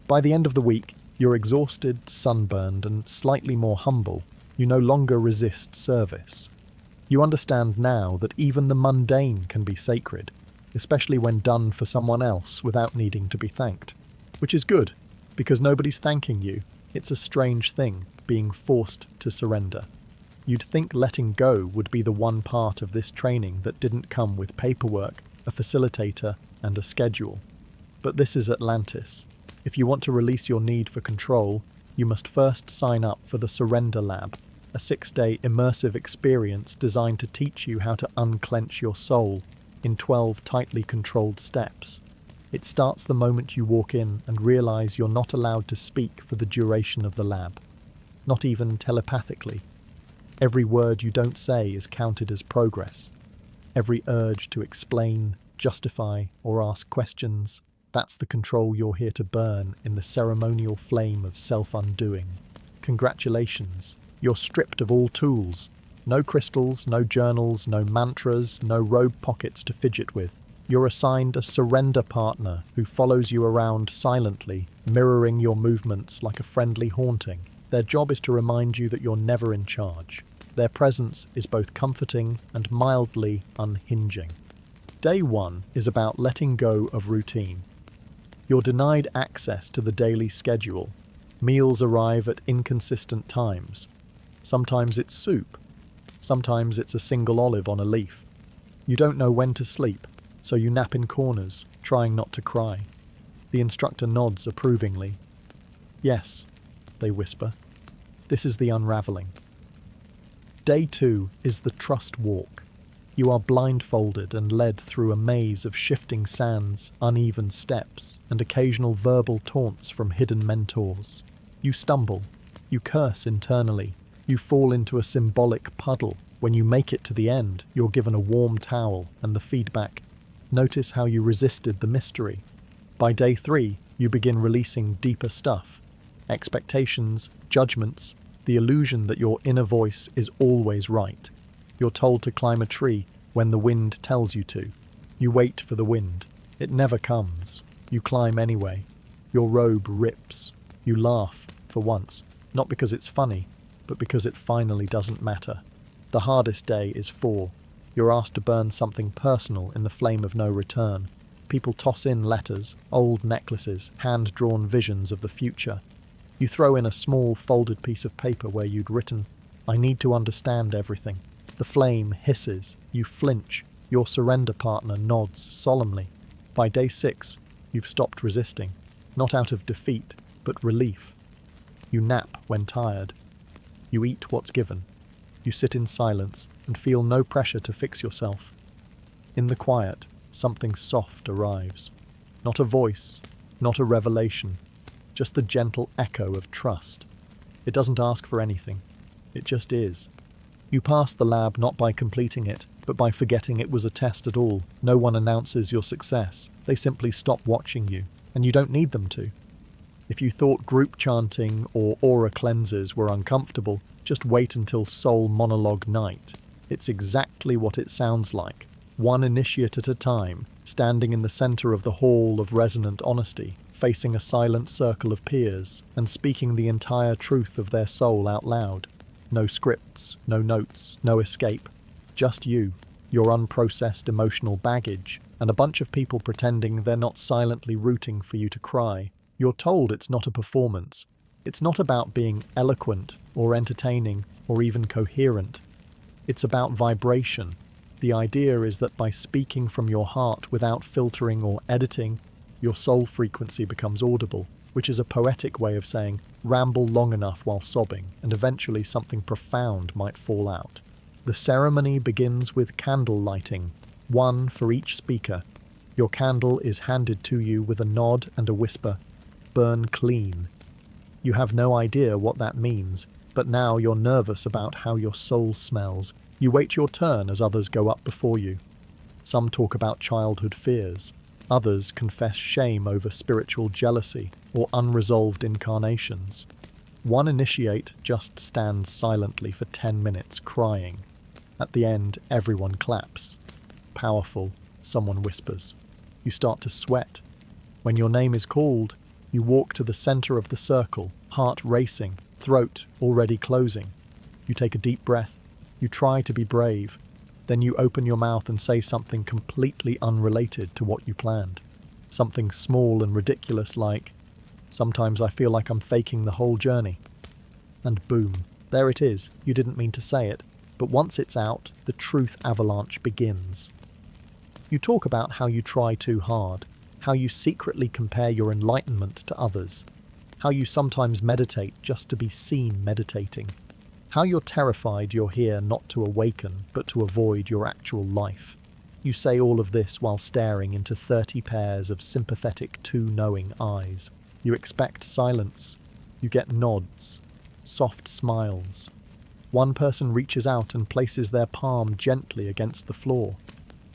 By the end of the week, you're exhausted, sunburned, and slightly more humble. You no longer resist service. You understand now that even the mundane can be sacred, especially when done for someone else without needing to be thanked. Which is good, because nobody's thanking you. It's a strange thing, being forced to surrender. You'd think letting go would be the one part of this training that didn't come with paperwork, a facilitator, and a schedule. But this is Atlantis. If you want to release your need for control, you must first sign up for the Surrender Lab, a 6-day immersive experience designed to teach you how to unclench your soul in 12 tightly controlled steps. It starts the moment you walk in and realize you're not allowed to speak for the duration of the lab, not even telepathically. Every word you don't say is counted as progress. Every urge to explain, justify, or ask questions, that's the control you're here to burn in the ceremonial flame of self-undoing. Congratulations, you're stripped of all tools. No crystals, no journals, no mantras, no robe pockets to fidget with. You're assigned a surrender partner who follows you around silently, mirroring your movements like a friendly haunting. Their job is to remind you that you're never in charge. Their presence is both comforting and mildly unhinging. Day 1 is about letting go of routine. You're denied access to the daily schedule. Meals arrive at inconsistent times. Sometimes it's soup. Sometimes it's a single olive on a leaf. You don't know when to sleep, so you nap in corners, trying not to cry. The instructor nods approvingly. Yes, they whisper. This is the unraveling. Day 2 is the trust walk. You are blindfolded and led through a maze of shifting sands, uneven steps, and occasional verbal taunts from hidden mentors. You stumble. You curse internally. You fall into a symbolic puddle. When you make it to the end, you're given a warm towel and the feedback. Notice how you resisted the mystery. By day 3, you begin releasing deeper stuff. Expectations, judgments, the illusion that your inner voice is always right. You're told to climb a tree when the wind tells you to. You wait for the wind. It never comes. You climb anyway. Your robe rips. You laugh, for once, not because it's funny, but because it finally doesn't matter. The hardest day is 4. You're asked to burn something personal in the flame of no return. People toss in letters, old necklaces, hand-drawn visions of the future. You throw in a small folded piece of paper where you'd written, "I need to understand everything." The flame hisses. You flinch. Your surrender partner nods solemnly. By day 6, you've stopped resisting. Not out of defeat, but relief. You nap when tired. You eat what's given. You sit in silence and feel no pressure to fix yourself. In the quiet, something soft arrives. Not a voice, not a revelation, just the gentle echo of trust. It doesn't ask for anything. It just is. You pass the lab not by completing it, but by forgetting it was a test at all. No one announces your success. They simply stop watching you, and you don't need them to. If you thought group chanting or aura cleanses were uncomfortable, just wait until soul monologue night. It's exactly what it sounds like. One initiate at a time, standing in the center of the hall of resonant honesty, facing a silent circle of peers, and speaking the entire truth of their soul out loud. No scripts, no notes, no escape. Just you, your unprocessed emotional baggage, and a bunch of people pretending they're not silently rooting for you to cry. You're told it's not a performance. It's not about being eloquent or entertaining or even coherent. It's about vibration. The idea is that by speaking from your heart without filtering or editing, your soul frequency becomes audible, which is a poetic way of saying ramble long enough while sobbing, and eventually something profound might fall out. The ceremony begins with candle lighting, one for each speaker. Your candle is handed to you with a nod and a whisper, "Burn clean." You have no idea what that means, but now you're nervous about how your soul smells. You wait your turn as others go up before you. Some talk about childhood fears. Others confess shame over spiritual jealousy or unresolved incarnations. One initiate just stands silently for 10 minutes crying. At the end, everyone claps. Powerful, someone whispers. You start to sweat. When your name is called, you walk to the center of the circle, heart racing, throat already closing. You take a deep breath. You try to be brave. Then you open your mouth and say something completely unrelated to what you planned. Something small and ridiculous like, "Sometimes I feel like I'm faking the whole journey." And boom, there it is. You didn't mean to say it, but once it's out, the truth avalanche begins. You talk about how you try too hard, how you secretly compare your enlightenment to others, how you sometimes meditate just to be seen meditating, how you're terrified you're here not to awaken but to avoid your actual life. You say all of this while staring into 30 pairs of sympathetic, too-knowing eyes. You expect silence. You get nods, soft smiles. One person reaches out and places their palm gently against the floor.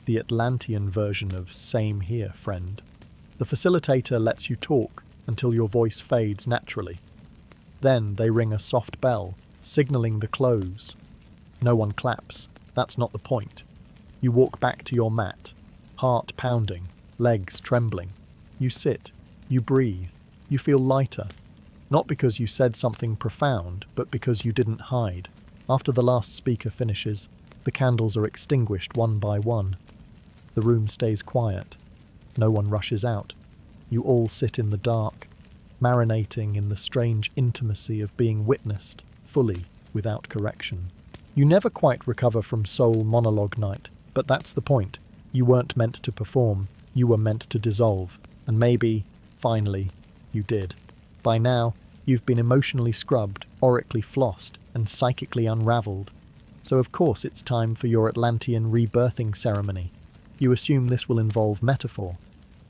The Atlantean version of "same here, friend." The facilitator lets you talk until your voice fades naturally. Then they ring a soft bell, signaling the close. No one claps. That's not the point. You walk back to your mat, heart pounding, legs trembling. You sit. You breathe. You feel lighter. Not because you said something profound, but because you didn't hide. After the last speaker finishes, the candles are extinguished one by one. The room stays quiet. No one rushes out. You all sit in the dark, marinating in the strange intimacy of being witnessed, fully, without correction. You never quite recover from soul monologue night, but that's the point. You weren't meant to perform, you were meant to dissolve. And maybe, finally, you did. By now, you've been emotionally scrubbed, aurically flossed, and psychically unraveled. So of course it's time for your Atlantean rebirthing ceremony. You assume this will involve metaphor,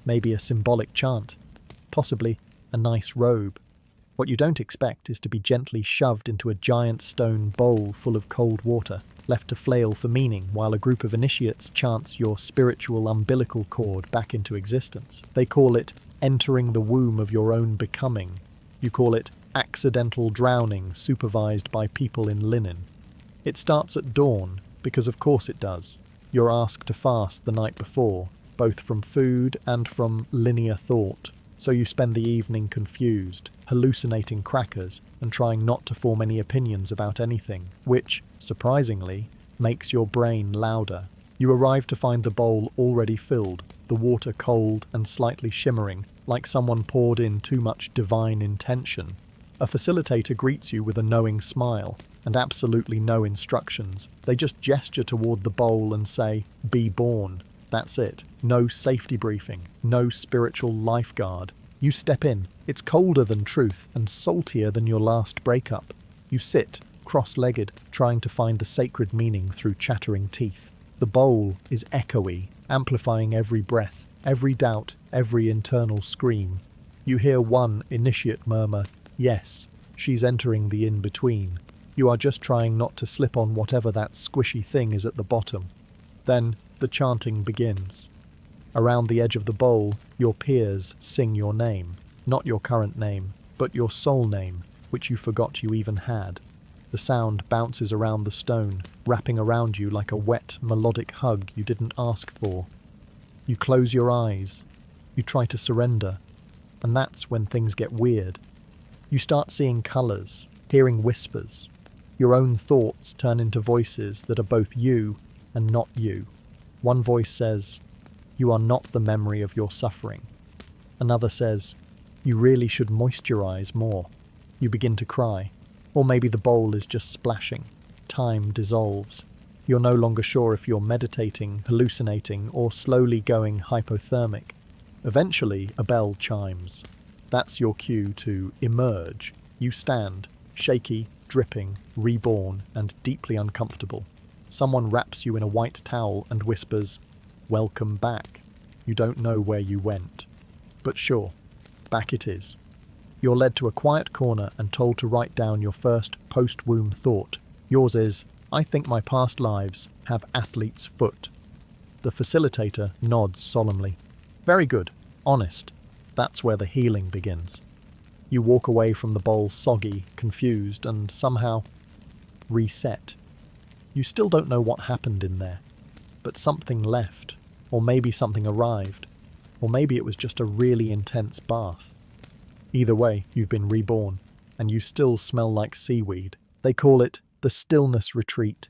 maybe a symbolic chant, possibly a nice robe. What you don't expect is to be gently shoved into a giant stone bowl full of cold water, left to flail for meaning while a group of initiates chants your spiritual umbilical cord back into existence. They call it entering the womb of your own becoming. You call it accidental drowning supervised by people in linen. It starts at dawn, because of course it does. You're asked to fast the night before, both from food and from linear thought. So you spend the evening confused, hallucinating crackers, and trying not to form any opinions about anything, which, surprisingly, makes your brain louder. You arrive to find the bowl already filled, the water cold and slightly shimmering, like someone poured in too much divine intention. A facilitator greets you with a knowing smile, and absolutely no instructions. They just gesture toward the bowl and say, "Be born." That's it. No safety briefing, no spiritual lifeguard. You step in. It's colder than truth and saltier than your last breakup. You sit, cross-legged, trying to find the sacred meaning through chattering teeth. The bowl is echoey, amplifying every breath, every doubt, every internal scream. You hear one initiate murmur, "Yes, she's entering the in-between." You are just trying not to slip on whatever that squishy thing is at the bottom. Then the chanting begins. Around the edge of the bowl, your peers sing your name. Not your current name, but your soul name, which you forgot you even had. The sound bounces around the stone, wrapping around you like a wet, melodic hug you didn't ask for. You close your eyes. You try to surrender. And that's when things get weird. You start seeing colours, hearing whispers. Your own thoughts turn into voices that are both you and not you. One voice says, "You are not the memory of your suffering." Another says, "You really should moisturize more." You begin to cry. Or maybe the bowl is just splashing. Time dissolves. You're no longer sure if you're meditating, hallucinating, or slowly going hypothermic. Eventually, a bell chimes. That's your cue to emerge. You stand, shaky, dripping, reborn, and deeply uncomfortable. Someone wraps you in a white towel and whispers, "Welcome back." You don't know where you went. But sure, back it is. You're led to a quiet corner and told to write down your first post-womb thought. Yours is, I think my past lives have athlete's foot. The facilitator nods solemnly. Very good. Honest. That's where the healing begins. You walk away from the bowl soggy, confused, and somehow reset. You still don't know what happened in there, but something left, or maybe something arrived, or maybe it was just a really intense bath. Either way, you've been reborn, and you still smell like seaweed. They call it the stillness retreat.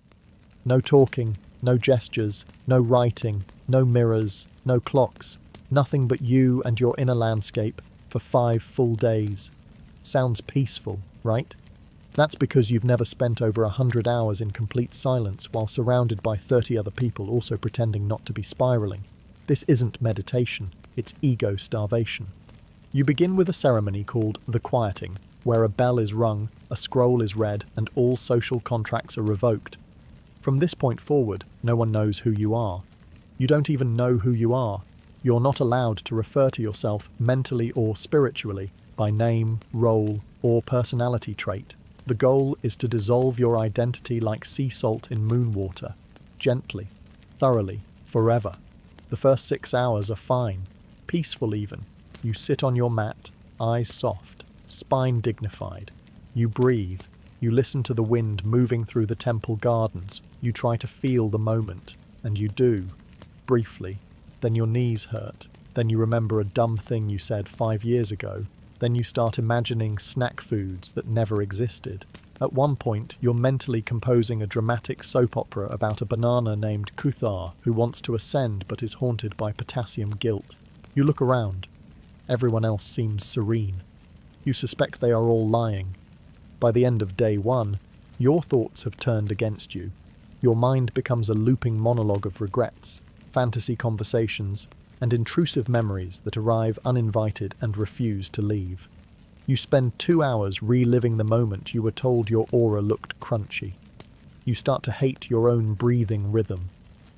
No talking, no gestures, no writing, no mirrors, no clocks, nothing but you and your inner landscape for 5 full days. Sounds peaceful, right? That's because you've never spent over 100 hours in complete silence while surrounded by 30 other people also pretending not to be spiraling. This isn't meditation, it's ego starvation. You begin with a ceremony called the quieting, where a bell is rung, a scroll is read, and all social contracts are revoked. From this point forward, no one knows who you are. You don't even know who you are. You're not allowed to refer to yourself mentally or spiritually by name, role, or personality trait. The goal is to dissolve your identity like sea salt in moon water, gently, thoroughly, forever. The first 6 hours are fine, peaceful even. You sit on your mat, eyes soft, spine dignified. You breathe. You listen to the wind moving through the temple gardens. You try to feel the moment, and you do, briefly. Then your knees hurt. Then you remember a dumb thing you said 5 years ago. Then you start imagining snack foods that never existed. At one point, you're mentally composing a dramatic soap opera about a banana named Kuthar who wants to ascend but is haunted by potassium guilt. You look around. Everyone else seems serene. You suspect they are all lying. By the end of day 1, your thoughts have turned against you. Your mind becomes a looping monologue of regrets, fantasy conversations, and intrusive memories that arrive uninvited and refuse to leave. You spend 2 hours reliving the moment you were told your aura looked crunchy. You start to hate your own breathing rhythm.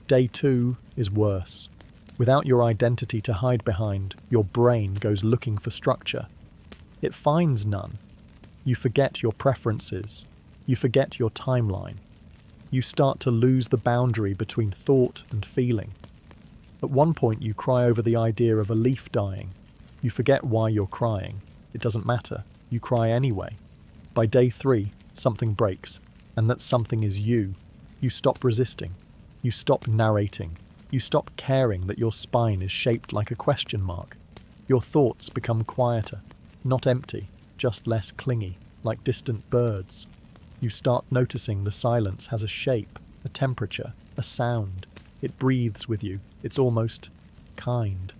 Day 2 is worse. Without your identity to hide behind, your brain goes looking for structure. It finds none. You forget your preferences. You forget your timeline. You start to lose the boundary between thought and feeling. At one point you cry over the idea of a leaf dying. You forget why you're crying. It doesn't matter. You cry anyway. By day 3, something breaks, and that something is you. You stop resisting. You stop narrating. You stop caring that your spine is shaped like a question mark. Your thoughts become quieter, not empty, just less clingy, like distant birds. You start noticing the silence has a shape, a temperature, a sound. It breathes with you. It's almost kind.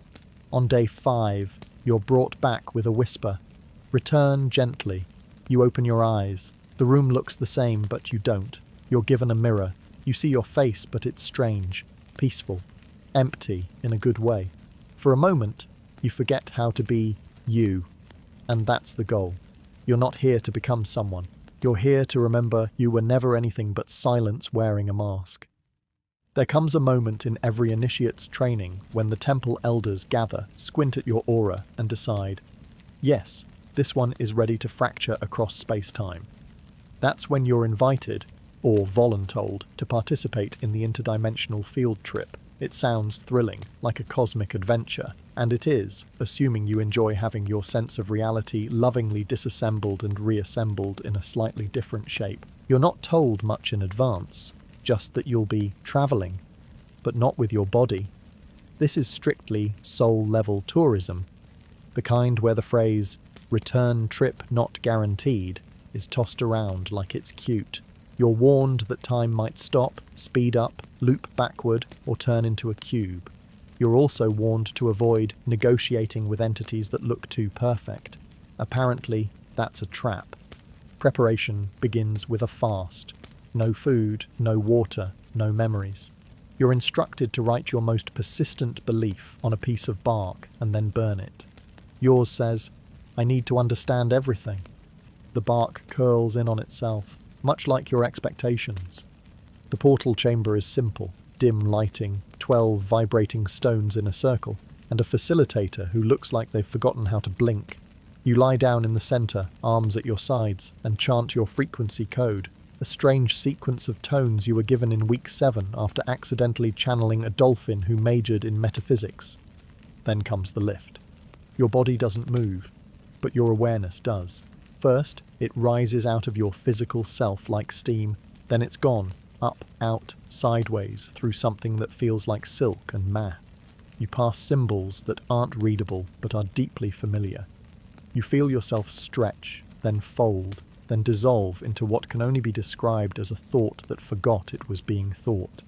On day 5, you're brought back with a whisper. Return gently. You open your eyes. The room looks the same, but you don't. You're given a mirror. You see your face, but it's strange, peaceful, empty in a good way. For a moment, you forget how to be you. And that's the goal. You're not here to become someone. You're here to remember you were never anything but silence wearing a mask. There comes a moment in every initiate's training when the temple elders gather, squint at your aura, and decide, yes, this one is ready to fracture across space-time. That's when you're invited, or voluntold, to participate in the interdimensional field trip. It sounds thrilling, like a cosmic adventure, and it is, assuming you enjoy having your sense of reality lovingly disassembled and reassembled in a slightly different shape. You're not told much in advance, just that you'll be travelling, but not with your body. This is strictly soul-level tourism, the kind where the phrase, return trip not guaranteed, is tossed around like it's cute. You're warned that time might stop, speed up, loop backward, or turn into a cube. You're also warned to avoid negotiating with entities that look too perfect. Apparently, that's a trap. Preparation begins with a fast. No food, no water, no memories. You're instructed to write your most persistent belief on a piece of bark and then burn it. Yours says, I need to understand everything. The bark curls in on itself, much like your expectations. The portal chamber is simple, dim lighting, 12 vibrating stones in a circle, and a facilitator who looks like they've forgotten how to blink. You lie down in the center, arms at your sides, and chant your frequency code. a strange sequence of tones you were given in week 7 after accidentally channeling a dolphin who majored in metaphysics. Then comes the lift. Your body doesn't move, but your awareness does. First, it rises out of your physical self like steam, then it's gone, up, out, sideways, through something that feels like silk and math. You pass symbols that aren't readable but are deeply familiar. You feel yourself stretch, then fold, then dissolve into what can only be described as a thought that forgot it was being thought.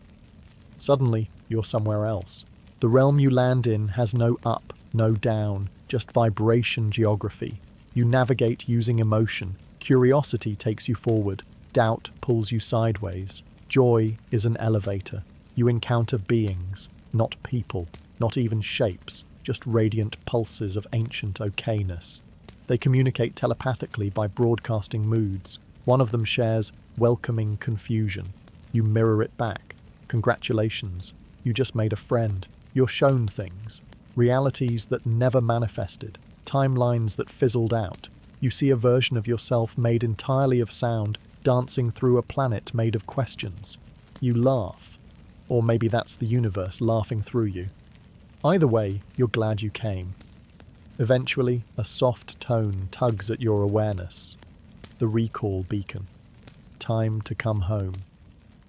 Suddenly, you're somewhere else. The realm you land in has no up, no down, just vibration geography. You navigate using emotion. Curiosity takes you forward. Doubt pulls you sideways. Joy is an elevator. You encounter beings, not people, not even shapes, just radiant pulses of ancient okayness. They communicate telepathically by broadcasting moods. One of them shares welcoming confusion. You mirror it back. Congratulations. You just made a friend. You're shown things. Realities that never manifested. Timelines that fizzled out. You see a version of yourself made entirely of sound, dancing through a planet made of questions. You laugh. Or maybe that's the universe laughing through you. Either way, you're glad you came. Eventually, a soft tone tugs at your awareness. The recall beacon. Time to come home.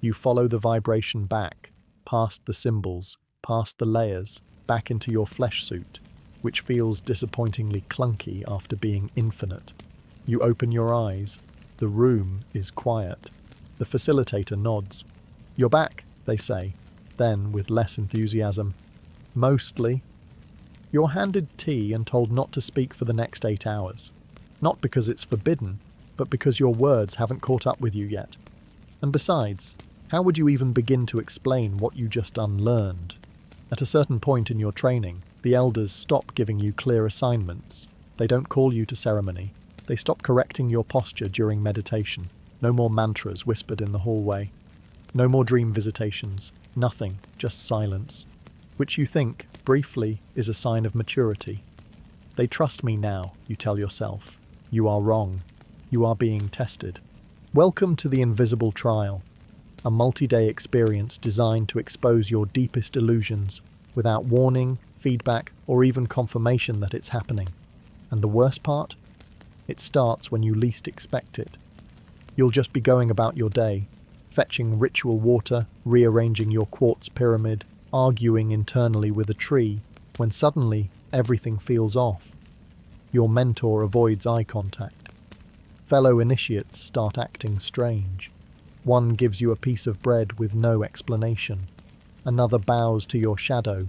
You follow the vibration back, past the symbols, past the layers, back into your flesh suit, which feels disappointingly clunky after being infinite. You open your eyes. The room is quiet. The facilitator nods. "You're back," they say. Then, with less enthusiasm, "Mostly." You're handed tea and told not to speak for the next 8 hours. Not because it's forbidden, but because your words haven't caught up with you yet. And besides, how would you even begin to explain what you just unlearned? At a certain point in your training, the elders stop giving you clear assignments. They don't call you to ceremony. They stop correcting your posture during meditation. No more mantras whispered in the hallway. No more dream visitations. Nothing, just silence. Which you think, briefly, is a sign of maturity. They trust me now, you tell yourself. You are wrong. You are being tested. Welcome to the invisible trial, a multi-day experience designed to expose your deepest illusions without warning, feedback, or even confirmation that it's happening. And the worst part? It starts when you least expect it. You'll just be going about your day, fetching ritual water, rearranging your quartz pyramid, arguing internally with a tree, when suddenly everything feels off. Your mentor avoids eye contact. Fellow initiates start acting strange. One gives you a piece of bread with no explanation. Another bows to your shadow.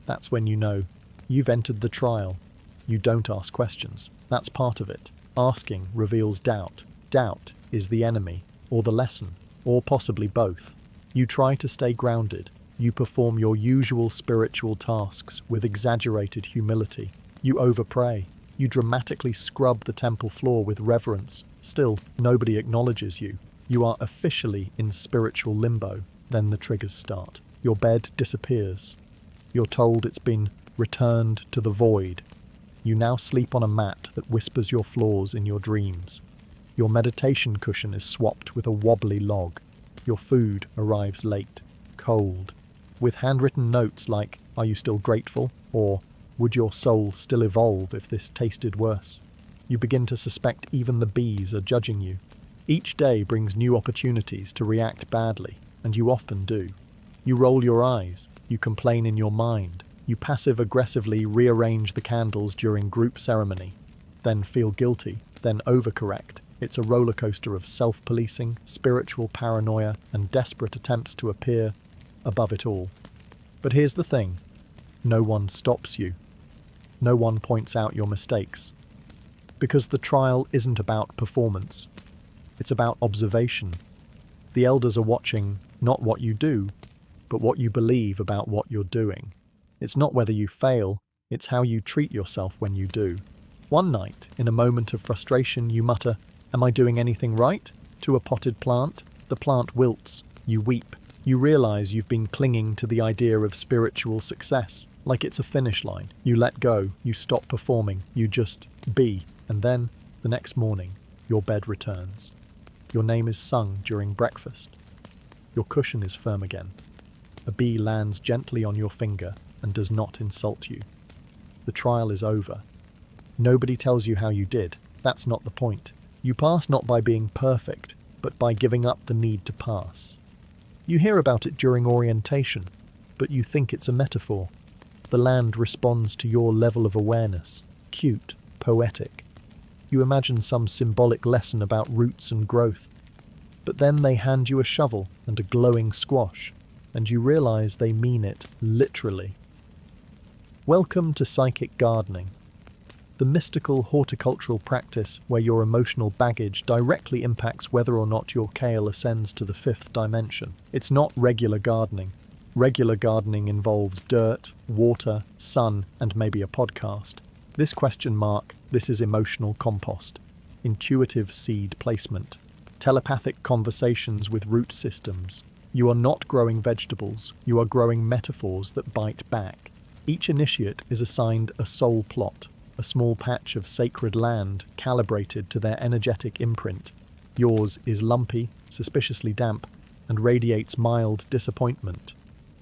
That's when you know you've entered the trial. You don't ask questions. That's part of it. Asking reveals doubt. Doubt is the enemy, or the lesson, or possibly both. You try to stay grounded. You perform your usual spiritual tasks with exaggerated humility. You overpray. You dramatically scrub the temple floor with reverence. Still, nobody acknowledges you. You are officially in spiritual limbo. Then the triggers start. Your bed disappears. You're told it's been returned to the void. You now sleep on a mat that whispers your flaws in your dreams. Your meditation cushion is swapped with a wobbly log. Your food arrives late, cold, with handwritten notes like, "Are you still grateful?" or "Would your soul still evolve if this tasted worse?" You begin to suspect even the bees are judging you. Each day brings new opportunities to react badly, and you often do. You roll your eyes, you complain in your mind, you passive-aggressively rearrange the candles during group ceremony, then feel guilty, then overcorrect. It's a roller coaster of self-policing, spiritual paranoia, and desperate attempts to appear above it all. But here's the thing. No one stops you. No one points out your mistakes. Because the trial isn't about performance. It's about observation. The elders are watching not what you do, but what you believe about what you're doing. It's not whether you fail, it's how you treat yourself when you do. One night, in a moment of frustration, you mutter, "Am I doing anything right?" to a potted plant. The plant wilts. You weep. You realize you've been clinging to the idea of spiritual success, like it's a finish line. You let go. You stop performing. You just be. And then, the next morning, your bed returns. Your name is sung during breakfast. Your cushion is firm again. A bee lands gently on your finger and does not insult you. The trial is over. Nobody tells you how you did. That's not the point. You pass not by being perfect, but by giving up the need to pass. You hear about it during orientation, but you think it's a metaphor. The land responds to your level of awareness. Cute, poetic. You imagine some symbolic lesson about roots and growth. But then they hand you a shovel and a glowing squash, and you realize they mean it literally. Welcome to psychic gardening, the mystical horticultural practice where your emotional baggage directly impacts whether or not your kale ascends to the fifth dimension. It's not regular gardening. Regular gardening involves dirt, water, sun, and maybe a podcast. This this is emotional compost, intuitive seed placement, telepathic conversations with root systems. You are not growing vegetables, you are growing metaphors that bite back. Each initiate is assigned a soul plot, a small patch of sacred land calibrated to their energetic imprint. Yours is lumpy, suspiciously damp, and radiates mild disappointment.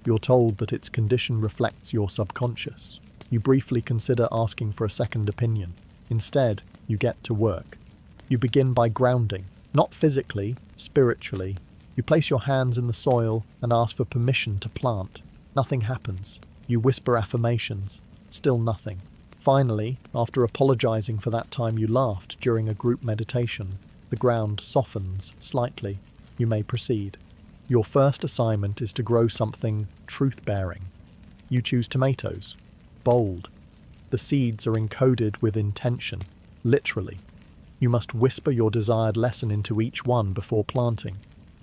You're told that its condition reflects your subconscious. You briefly consider asking for a second opinion. Instead, you get to work. You begin by grounding, not physically, spiritually. You place your hands in the soil and ask for permission to plant. Nothing happens. You whisper affirmations. Still nothing. Finally, after apologizing for that time you laughed during a group meditation, the ground softens slightly. You may proceed. Your first assignment is to grow something truth-bearing. You choose tomatoes. Bold. The seeds are encoded with intention, literally. You must whisper your desired lesson into each one before planting.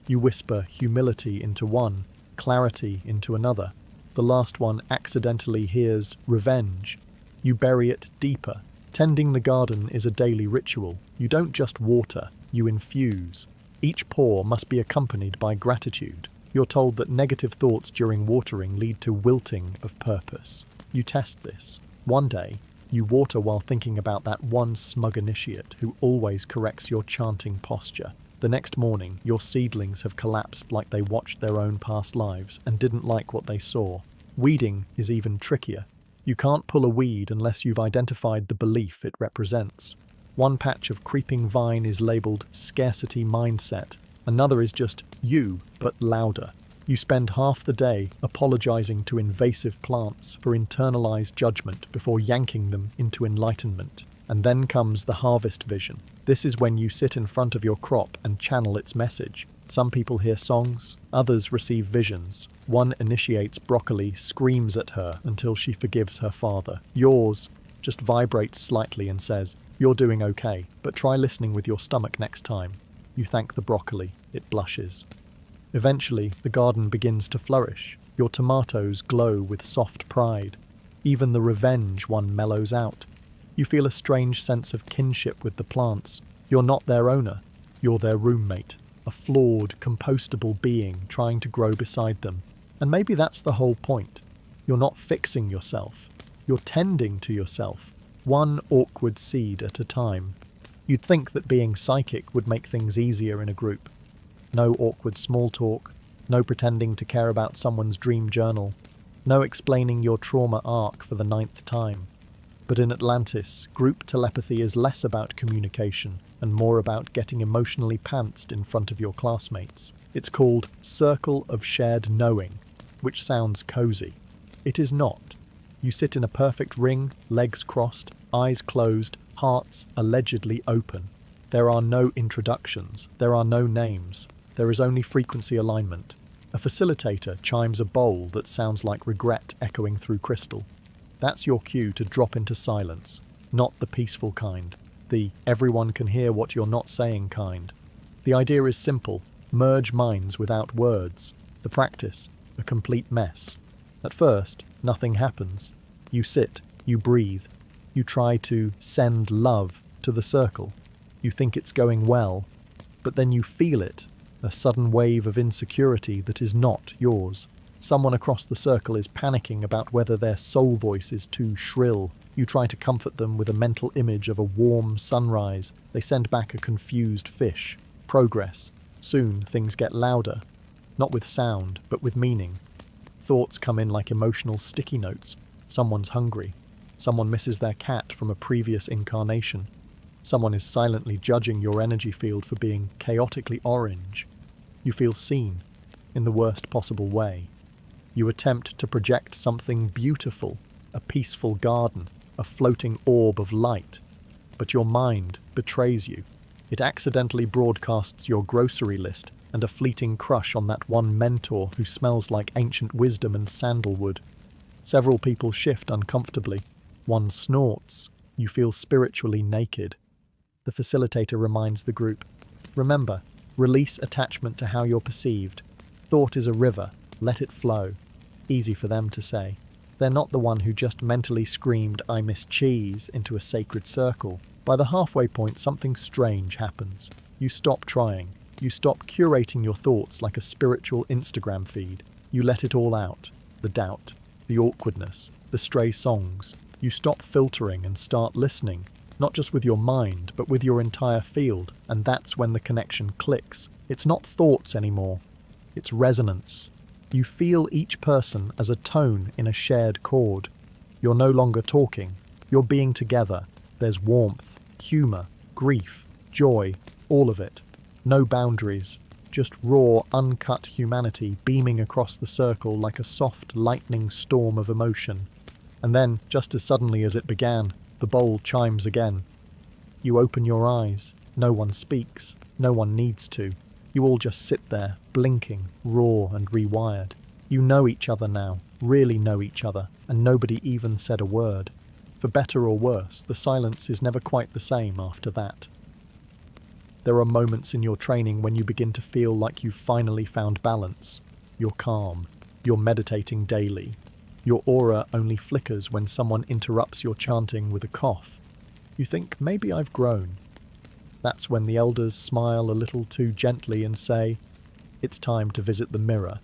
You whisper humility into one, clarity into another. The last one accidentally hears revenge. You bury it deeper. Tending the garden is a daily ritual. You don't just water, you infuse. Each pour must be accompanied by gratitude. You're told that negative thoughts during watering lead to wilting of purpose. You test this. One day, you water while thinking about that one smug initiate who always corrects your chanting posture. The next morning, your seedlings have collapsed like they watched their own past lives and didn't like what they saw. Weeding is even trickier. You can't pull a weed unless you've identified the belief it represents. One patch of creeping vine is labelled scarcity mindset. Another is just you, but louder. You spend half the day apologizing to invasive plants for internalized judgment before yanking them into enlightenment. And then comes the harvest vision. This is when you sit in front of your crop and channel its message. Some people hear songs, others receive visions. One initiates broccoli, screams at her until she forgives her father. Yours just vibrates slightly and says, "You're doing okay, but try listening with your stomach next time." You thank the broccoli. It blushes. Eventually, the garden begins to flourish. Your tomatoes glow with soft pride. Even the revenge one mellows out. You feel a strange sense of kinship with the plants. You're not their owner. You're their roommate. A flawed, compostable being trying to grow beside them. And maybe that's the whole point. You're not fixing yourself. You're tending to yourself, one awkward seed at a time. You'd think that being psychic would make things easier in a group. No awkward small talk, no pretending to care about someone's dream journal, no explaining your trauma arc for the 9th time. But in Atlantis, group telepathy is less about communication and more about getting emotionally pantsed in front of your classmates. It's called Circle of Shared Knowing, which sounds cozy. It is not. You sit in a perfect ring, legs crossed, eyes closed, hearts allegedly open. There are no introductions, there are no names, there is only frequency alignment. A facilitator chimes a bowl that sounds like regret echoing through crystal. That's your cue to drop into silence, not the peaceful kind, the everyone can hear what you're not saying kind. The idea is simple, merge minds without words. The practice, a complete mess. At first, nothing happens. You sit, you breathe, you try to send love to the circle. You think it's going well, but then you feel it, a sudden wave of insecurity that is not yours. Someone across the circle is panicking about whether their soul voice is too shrill. You try to comfort them with a mental image of a warm sunrise. They send back a confused fish. progress. Soon things get louder, not with sound, but with meaning. Thoughts come in like emotional sticky notes. Someone's hungry. Someone misses their cat from a previous incarnation. Someone is silently judging your energy field for being chaotically orange. You feel seen, in the worst possible way. You attempt to project something beautiful, a peaceful garden, a floating orb of light. But your mind betrays you. It accidentally broadcasts your grocery list and a fleeting crush on that one mentor who smells like ancient wisdom and sandalwood. Several people shift uncomfortably. One snorts. You feel spiritually naked. The facilitator reminds the group, remember, release attachment to how you're perceived. Thought is a river, let it flow. Easy for them to say. They're not the one who just mentally screamed, I miss cheese, into a sacred circle. By the halfway point, something strange happens. You stop trying. You stop curating your thoughts like a spiritual Instagram feed. You let it all out. The doubt, the awkwardness, the stray songs. You stop filtering and start listening. Not just with your mind, but with your entire field, and that's when the connection clicks. It's not thoughts anymore. It's resonance. You feel each person as a tone in a shared chord. You're no longer talking. You're being together. There's warmth, humor, grief, joy, all of it. No boundaries. Just raw, uncut humanity beaming across the circle like a soft, lightning storm of emotion. And then, just as suddenly as it began, the bowl chimes again. You open your eyes. No one speaks. No one needs to. You all just sit there, blinking, raw and rewired. You know each other now, really know each other, and nobody even said a word. For better or worse, the silence is never quite the same after that. There are moments in your training when you begin to feel like you've finally found balance. You're calm. You're meditating daily. Your aura only flickers when someone interrupts your chanting with a cough. You think, maybe I've grown. That's when the elders smile a little too gently and say, it's time to visit the mirror.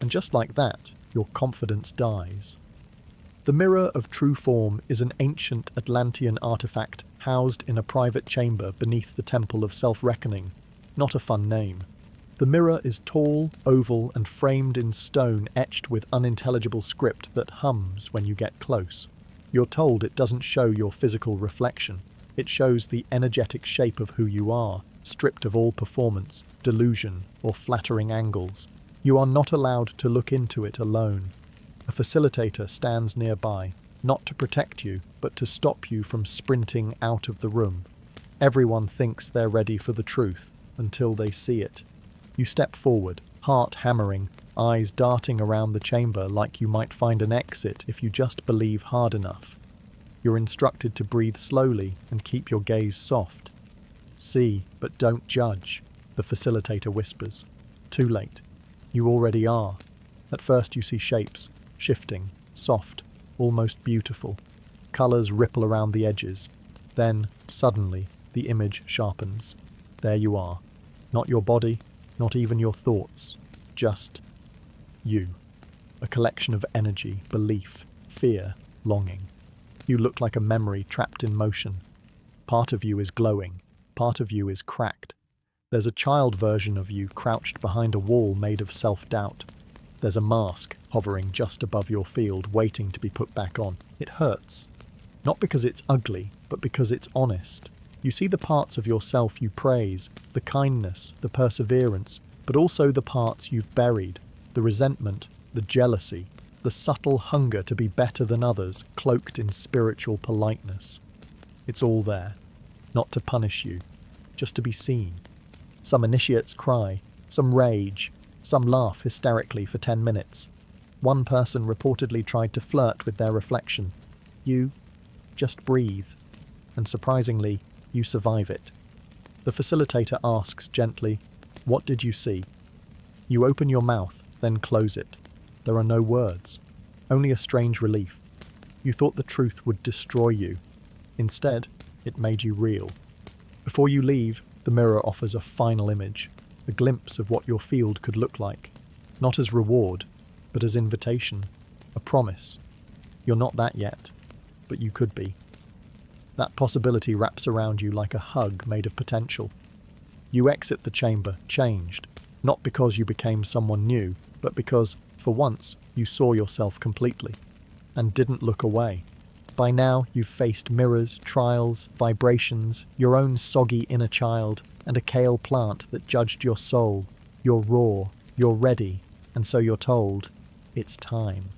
And just like that, your confidence dies. The mirror of true form is an ancient Atlantean artifact housed in a private chamber beneath the Temple of Self-Reckoning. Not a fun name. The mirror is tall, oval, and framed in stone etched with unintelligible script that hums when you get close. You're told it doesn't show your physical reflection. It shows the energetic shape of who you are, stripped of all performance, delusion, or flattering angles. You are not allowed to look into it alone. A facilitator stands nearby, not to protect you, but to stop you from sprinting out of the room. Everyone thinks they're ready for the truth until they see it. You step forward, heart hammering, eyes darting around the chamber like you might find an exit if you just believe hard enough. You're instructed to breathe slowly and keep your gaze soft. See, but don't judge, the facilitator whispers. Too late. You already are. At first you see shapes, shifting, soft, almost beautiful. Colours ripple around the edges. Then, suddenly, the image sharpens. There you are. Not your body, not even your thoughts. Just you. A collection of energy, belief, fear, longing. You look like a memory trapped in motion. Part of you is glowing. Part of you is cracked. There's a child version of you crouched behind a wall made of self-doubt. There's a mask hovering just above your field, waiting to be put back on. It hurts. Not because it's ugly, but because it's honest. You see the parts of yourself you praise, the kindness, the perseverance, but also the parts you've buried, the resentment, the jealousy, the subtle hunger to be better than others, cloaked in spiritual politeness. It's all there, not to punish you, just to be seen. Some initiates cry, some rage, some laugh hysterically for 10 minutes. One person reportedly tried to flirt with their reflection. You just breathe, and surprisingly, you survive it. The facilitator asks gently, "What did you see?" You open your mouth, then close it. There are no words, only a strange relief. You thought the truth would destroy you. Instead, it made you real. Before you leave, the mirror offers a final image, a glimpse of what your field could look like. Not as reward, but as invitation, a promise. You're not that yet, but you could be. That possibility wraps around you like a hug made of potential. You exit the chamber changed, not because you became someone new, but because, for once, you saw yourself completely and didn't look away. By now, you've faced mirrors, trials, vibrations, your own soggy inner child, and a kale plant that judged your soul. You're raw, you're ready, and so you're told, it's time.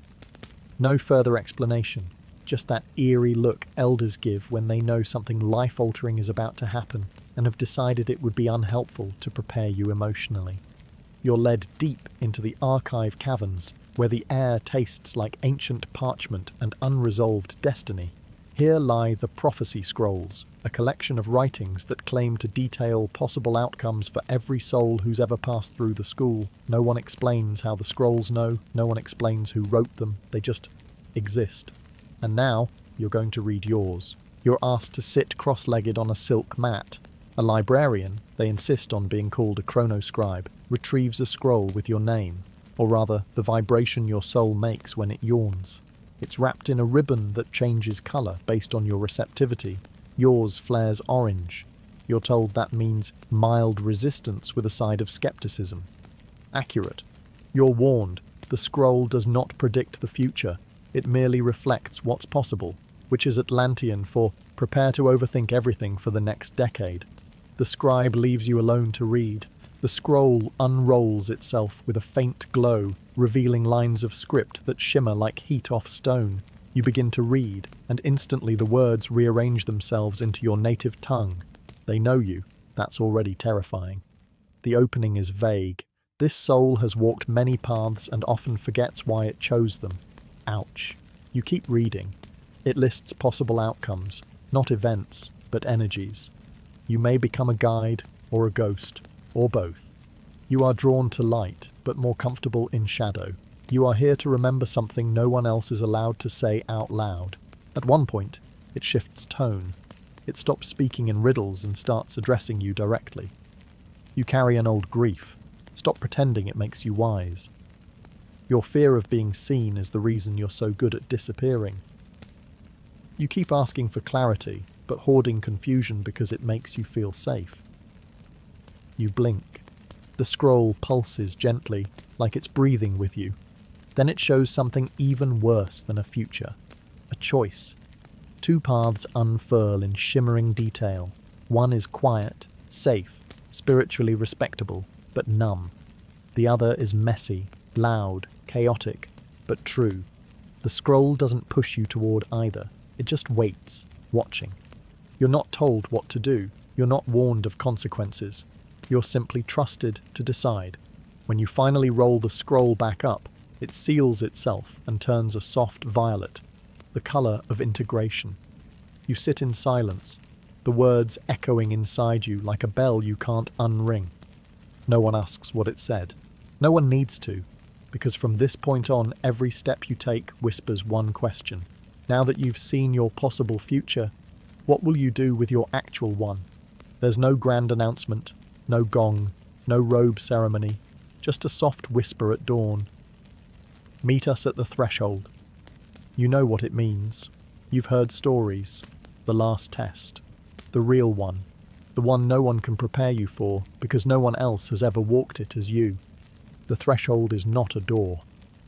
No further explanation, just that eerie look elders give when they know something life-altering is about to happen and have decided it would be unhelpful to prepare you emotionally. You're led deep into the archive caverns, where the air tastes like ancient parchment and unresolved destiny. Here lie the prophecy scrolls, a collection of writings that claim to detail possible outcomes for every soul who's ever passed through the school. No one explains how the scrolls know, no one explains who wrote them, they just exist. And now, you're going to read yours. You're asked to sit cross-legged on a silk mat. A librarian, they insist on being called a chronoscribe, retrieves a scroll with your name, or rather, the vibration your soul makes when it yawns. It's wrapped in a ribbon that changes colour based on your receptivity. Yours flares orange. You're told that means mild resistance with a side of skepticism. Accurate. You're warned, the scroll does not predict the future. It merely reflects what's possible, which is Atlantean for prepare to overthink everything for the next decade. The scribe leaves you alone to read. The scroll unrolls itself with a faint glow, revealing lines of script that shimmer like heat off stone. You begin to read, and instantly the words rearrange themselves into your native tongue. They know you. That's already terrifying. The opening is vague. This soul has walked many paths and often forgets why it chose them. Ouch. You keep reading. It lists possible outcomes, not events, but energies. You may become a guide or a ghost, or both. You are drawn to light, but more comfortable in shadow. You are here to remember something no one else is allowed to say out loud. At one point, it shifts tone. It stops speaking in riddles and starts addressing you directly. You carry an old grief. Stop pretending it makes you wise. Your fear of being seen is the reason you're so good at disappearing. You keep asking for clarity, but hoarding confusion because it makes you feel safe. You blink. The scroll pulses gently, like it's breathing with you. Then it shows something even worse than a future. A choice. Two paths unfurl in shimmering detail. One is quiet, safe, spiritually respectable, but numb. The other is messy, loud, chaotic, but true. The scroll doesn't push you toward either. It just waits, watching. You're not told what to do. You're not warned of consequences. You're simply trusted to decide. When you finally roll the scroll back up, it seals itself and turns a soft violet, the colour of integration. You sit in silence, the words echoing inside you like a bell you can't unring. No one asks what it said. No one needs to, because from this point on, every step you take whispers one question. Now that you've seen your possible future, what will you do with your actual one? There's no grand announcement, no gong, no robe ceremony, just a soft whisper at dawn. Meet us at the threshold. You know what it means. You've heard stories. The last test. The real one. The one no one can prepare you for because no one else has ever walked it as you. The threshold is not a door.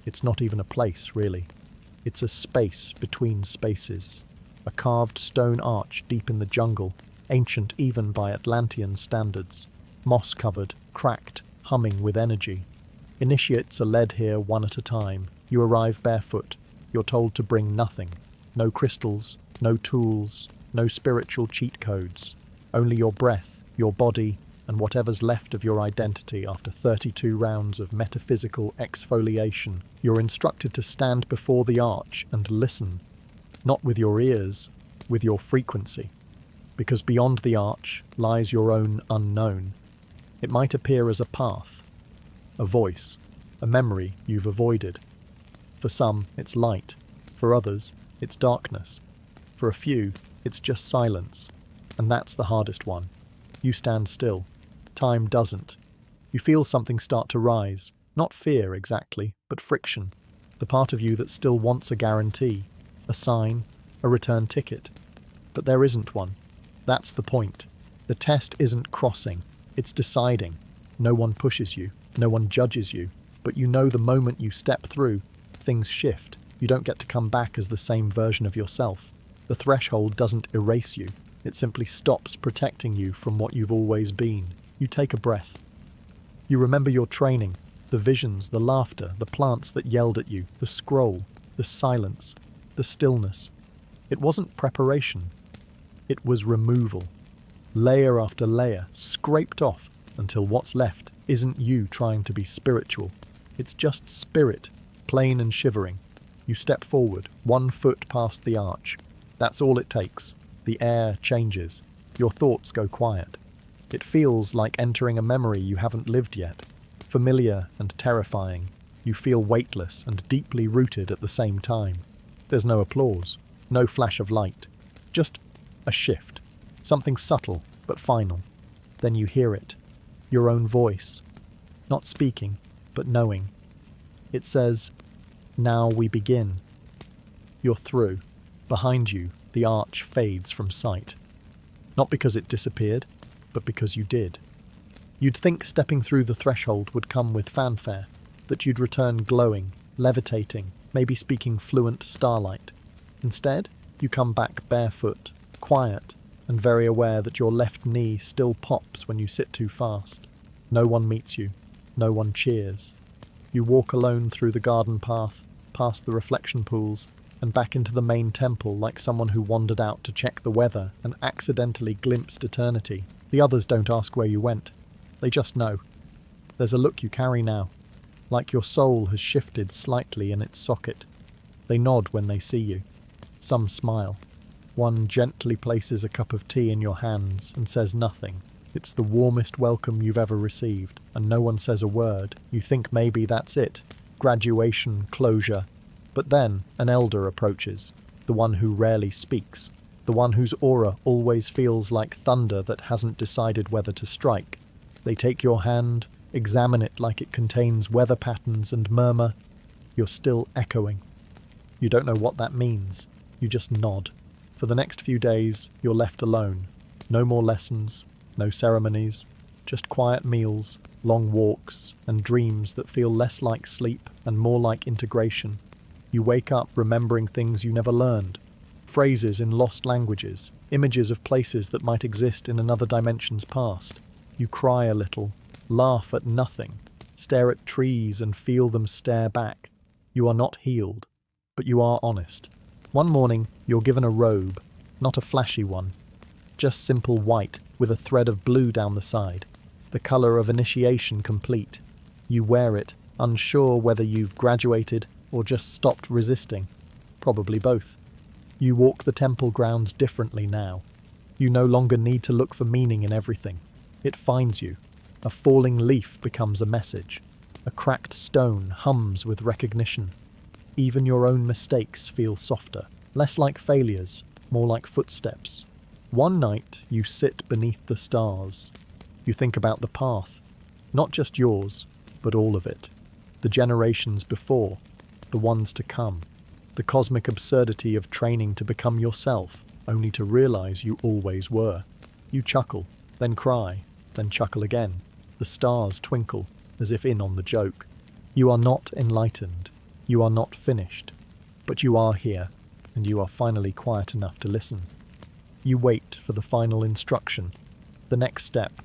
It's not even a place, really. It's a space between spaces. A carved stone arch deep in the jungle, ancient even by Atlantean standards. Moss-covered, cracked, humming with energy. Initiates are led here one at a time. You arrive barefoot. You're told to bring nothing. No crystals, no tools, no spiritual cheat codes. Only your breath, your body, and whatever's left of your identity after 32 rounds of metaphysical exfoliation. You're instructed to stand before the arch and listen. Not with your ears, with your frequency. Because beyond the arch lies your own unknown. It might appear as a path, a voice, a memory you've avoided. For some, it's light. For others, it's darkness. For a few, it's just silence. And that's the hardest one. You stand still. Time doesn't. You feel something start to rise. Not fear, exactly, but friction. The part of you that still wants a guarantee. A sign, a return ticket. But there isn't one. That's the point. The test isn't crossing. It's deciding. No one pushes you, no one judges you, but you know the moment you step through, things shift. You don't get to come back as the same version of yourself. The threshold doesn't erase you. It simply stops protecting you from what you've always been. You take a breath. You remember your training, the visions, the laughter, the plants that yelled at you, the scroll, the silence, the stillness. It wasn't preparation. It was removal. Layer after layer, scraped off until what's left isn't you trying to be spiritual. It's just spirit, plain and shivering. You step forward, 1 foot past the arch. That's all it takes. The air changes. Your thoughts go quiet. It feels like entering a memory you haven't lived yet. Familiar and terrifying. You feel weightless and deeply rooted at the same time. There's no applause, no flash of light. Just a shift. Something subtle but final. Then you hear it. Your own voice. Not speaking, but knowing. It says, "Now we begin." You're through. Behind you, the arch fades from sight. Not because it disappeared, but because you did. You'd think stepping through the threshold would come with fanfare, that you'd return glowing, levitating, maybe speaking fluent starlight. Instead, you come back barefoot, quiet, and very aware that your left knee still pops when you sit too fast. No one meets you. No one cheers. You walk alone through the garden path, past the reflection pools, and back into the main temple like someone who wandered out to check the weather and accidentally glimpsed eternity. The others don't ask where you went. They just know. There's a look you carry now, like your soul has shifted slightly in its socket. They nod when they see you. Some smile. One gently places a cup of tea in your hands and says nothing. It's the warmest welcome you've ever received, and no one says a word. You think maybe that's it. Graduation, closure. But then an elder approaches, the one who rarely speaks, the one whose aura always feels like thunder that hasn't decided whether to strike. They take your hand, examine it like it contains weather patterns, and murmur, "You're still echoing." You don't know what that means. You just nod. For the next few days, you're left alone. No more lessons, no ceremonies, just quiet meals, long walks, and dreams that feel less like sleep and more like integration. You wake up remembering things you never learned, phrases in lost languages, images of places that might exist in another dimension's past. You cry a little, laugh at nothing, stare at trees and feel them stare back. You are not healed, but you are honest. One morning, you're given a robe, not a flashy one, just simple white with a thread of blue down the side, the colour of initiation complete. You wear it, unsure whether you've graduated or just stopped resisting. Probably both. You walk the temple grounds differently now. You no longer need to look for meaning in everything. It finds you. A falling leaf becomes a message. A cracked stone hums with recognition. Even your own mistakes feel softer, less like failures, more like footsteps. One night, you sit beneath the stars. You think about the path, not just yours, but all of it. The generations before, the ones to come. The cosmic absurdity of training to become yourself, only to realize you always were. You chuckle, then cry, then chuckle again. The stars twinkle, as if in on the joke. You are not enlightened. You are not finished. But you are here, and you are finally quiet enough to listen. You wait for the final instruction, the next step,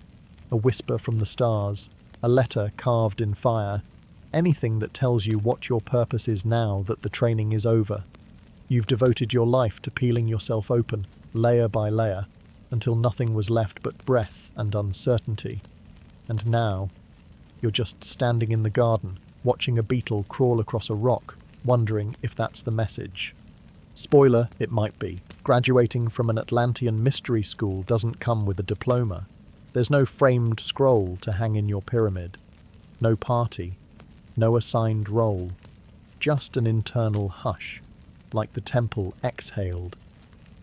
a whisper from the stars, a letter carved in fire, anything that tells you what your purpose is now that the training is over. You've devoted your life to peeling yourself open, layer by layer, until nothing was left but breath and uncertainty. And now, you're just standing in the garden, watching a beetle crawl across a rock, wondering if that's the message. Spoiler, it might be. Graduating from an Atlantean mystery school doesn't come with a diploma. There's no framed scroll to hang in your pyramid. No party. No assigned role. Just an internal hush, like the temple exhaled,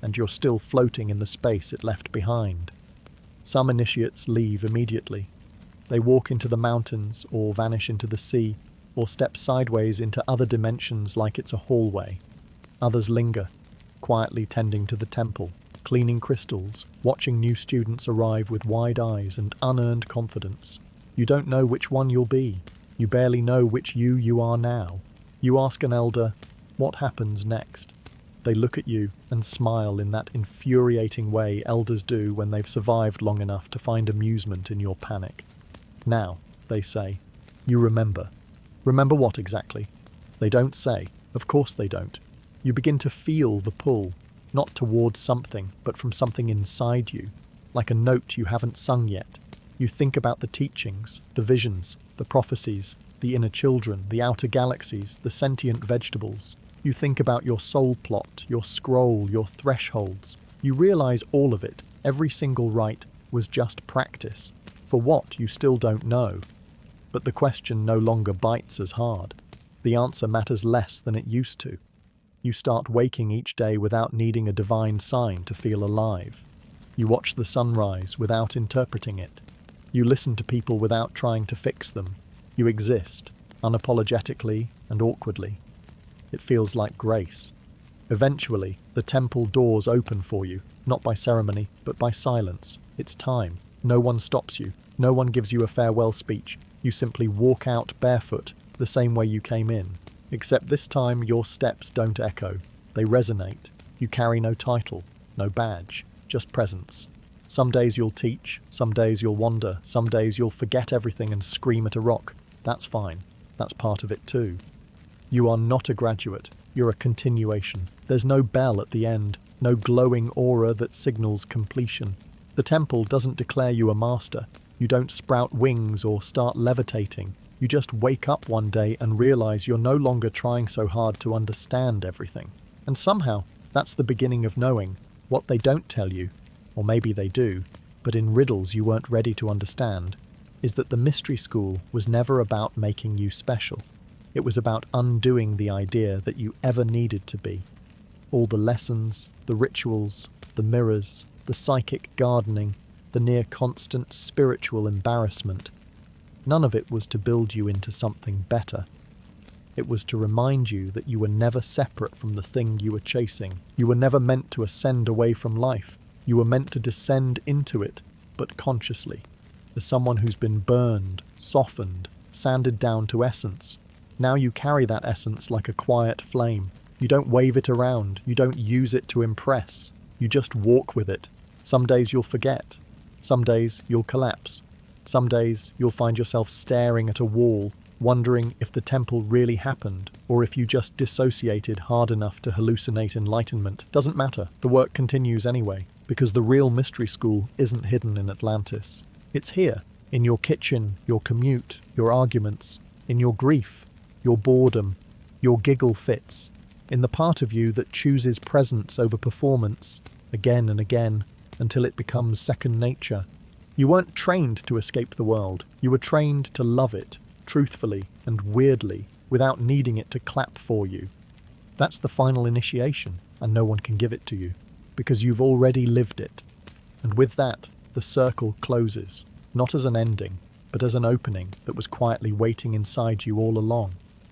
and you're still floating in the space it left behind. Some initiates leave immediately. They walk into the mountains, or vanish into the sea, or step sideways into other dimensions like it's a hallway. Others linger, quietly tending to the temple, cleaning crystals, watching new students arrive with wide eyes and unearned confidence. You don't know which one you'll be. You barely know which you are now. You ask an elder, what happens next? They look at you and smile in that infuriating way elders do when they've survived long enough to find amusement in your panic. Now, they say, you remember. Remember what exactly? They don't say. Of course they don't. You begin to feel the pull, not towards something, but from something inside you, like a note you haven't sung yet. You think about the teachings, the visions, the prophecies, the inner children, the outer galaxies, the sentient vegetables. You think about your soul plot, your scroll, your thresholds. You realize all of it, every single rite, was just practice. For what, you still don't know. But the question no longer bites as hard. The answer matters less than it used to. You start waking each day without needing a divine sign to feel alive. You watch the sunrise without interpreting it. You listen to people without trying to fix them. You exist, unapologetically and awkwardly. It feels like grace. Eventually, the temple doors open for you, not by ceremony, but by silence. It's time. No one stops you. No one gives you a farewell speech. You simply walk out barefoot, the same way you came in. Except this time your steps don't echo. They resonate. You carry no title, no badge, just presence. Some days you'll teach, some days you'll wander, some days you'll forget everything and scream at a rock. That's fine. That's part of it too. You are not a graduate. You're a continuation. There's no bell at the end, no glowing aura that signals completion. The temple doesn't declare you a master. You don't sprout wings or start levitating. You just wake up one day and realize you're no longer trying so hard to understand everything. And somehow, that's the beginning of knowing. What they don't tell you, or maybe they do, but in riddles you weren't ready to understand, is that the mystery school was never about making you special. It was about undoing the idea that you ever needed to be. All the lessons, the rituals, the mirrors, the psychic gardening, the near-constant spiritual embarrassment, none of it was to build you into something better. It was to remind you that you were never separate from the thing you were chasing. You were never meant to ascend away from life. You were meant to descend into it, but consciously, as someone who's been burned, softened, sanded down to essence. Now you carry that essence like a quiet flame. You don't wave it around. You don't use it to impress. You just walk with it. Some days you'll forget. Some days you'll collapse. Some days you'll find yourself staring at a wall, wondering if the temple really happened, or if you just dissociated hard enough to hallucinate enlightenment. Doesn't matter. The work continues anyway, because the real mystery school isn't hidden in Atlantis. It's here, in your kitchen, your commute, your arguments, in your grief, your boredom, your giggle fits, in the part of you that chooses presence over performance, again and again, until it becomes second nature. You weren't trained to escape the world. You were trained to love it, truthfully and weirdly, without needing it to clap for you. That's the final initiation, and no one can give it to you, because you've already lived it. And with that, the circle closes, not as an ending, but as an opening that was quietly waiting inside you all along.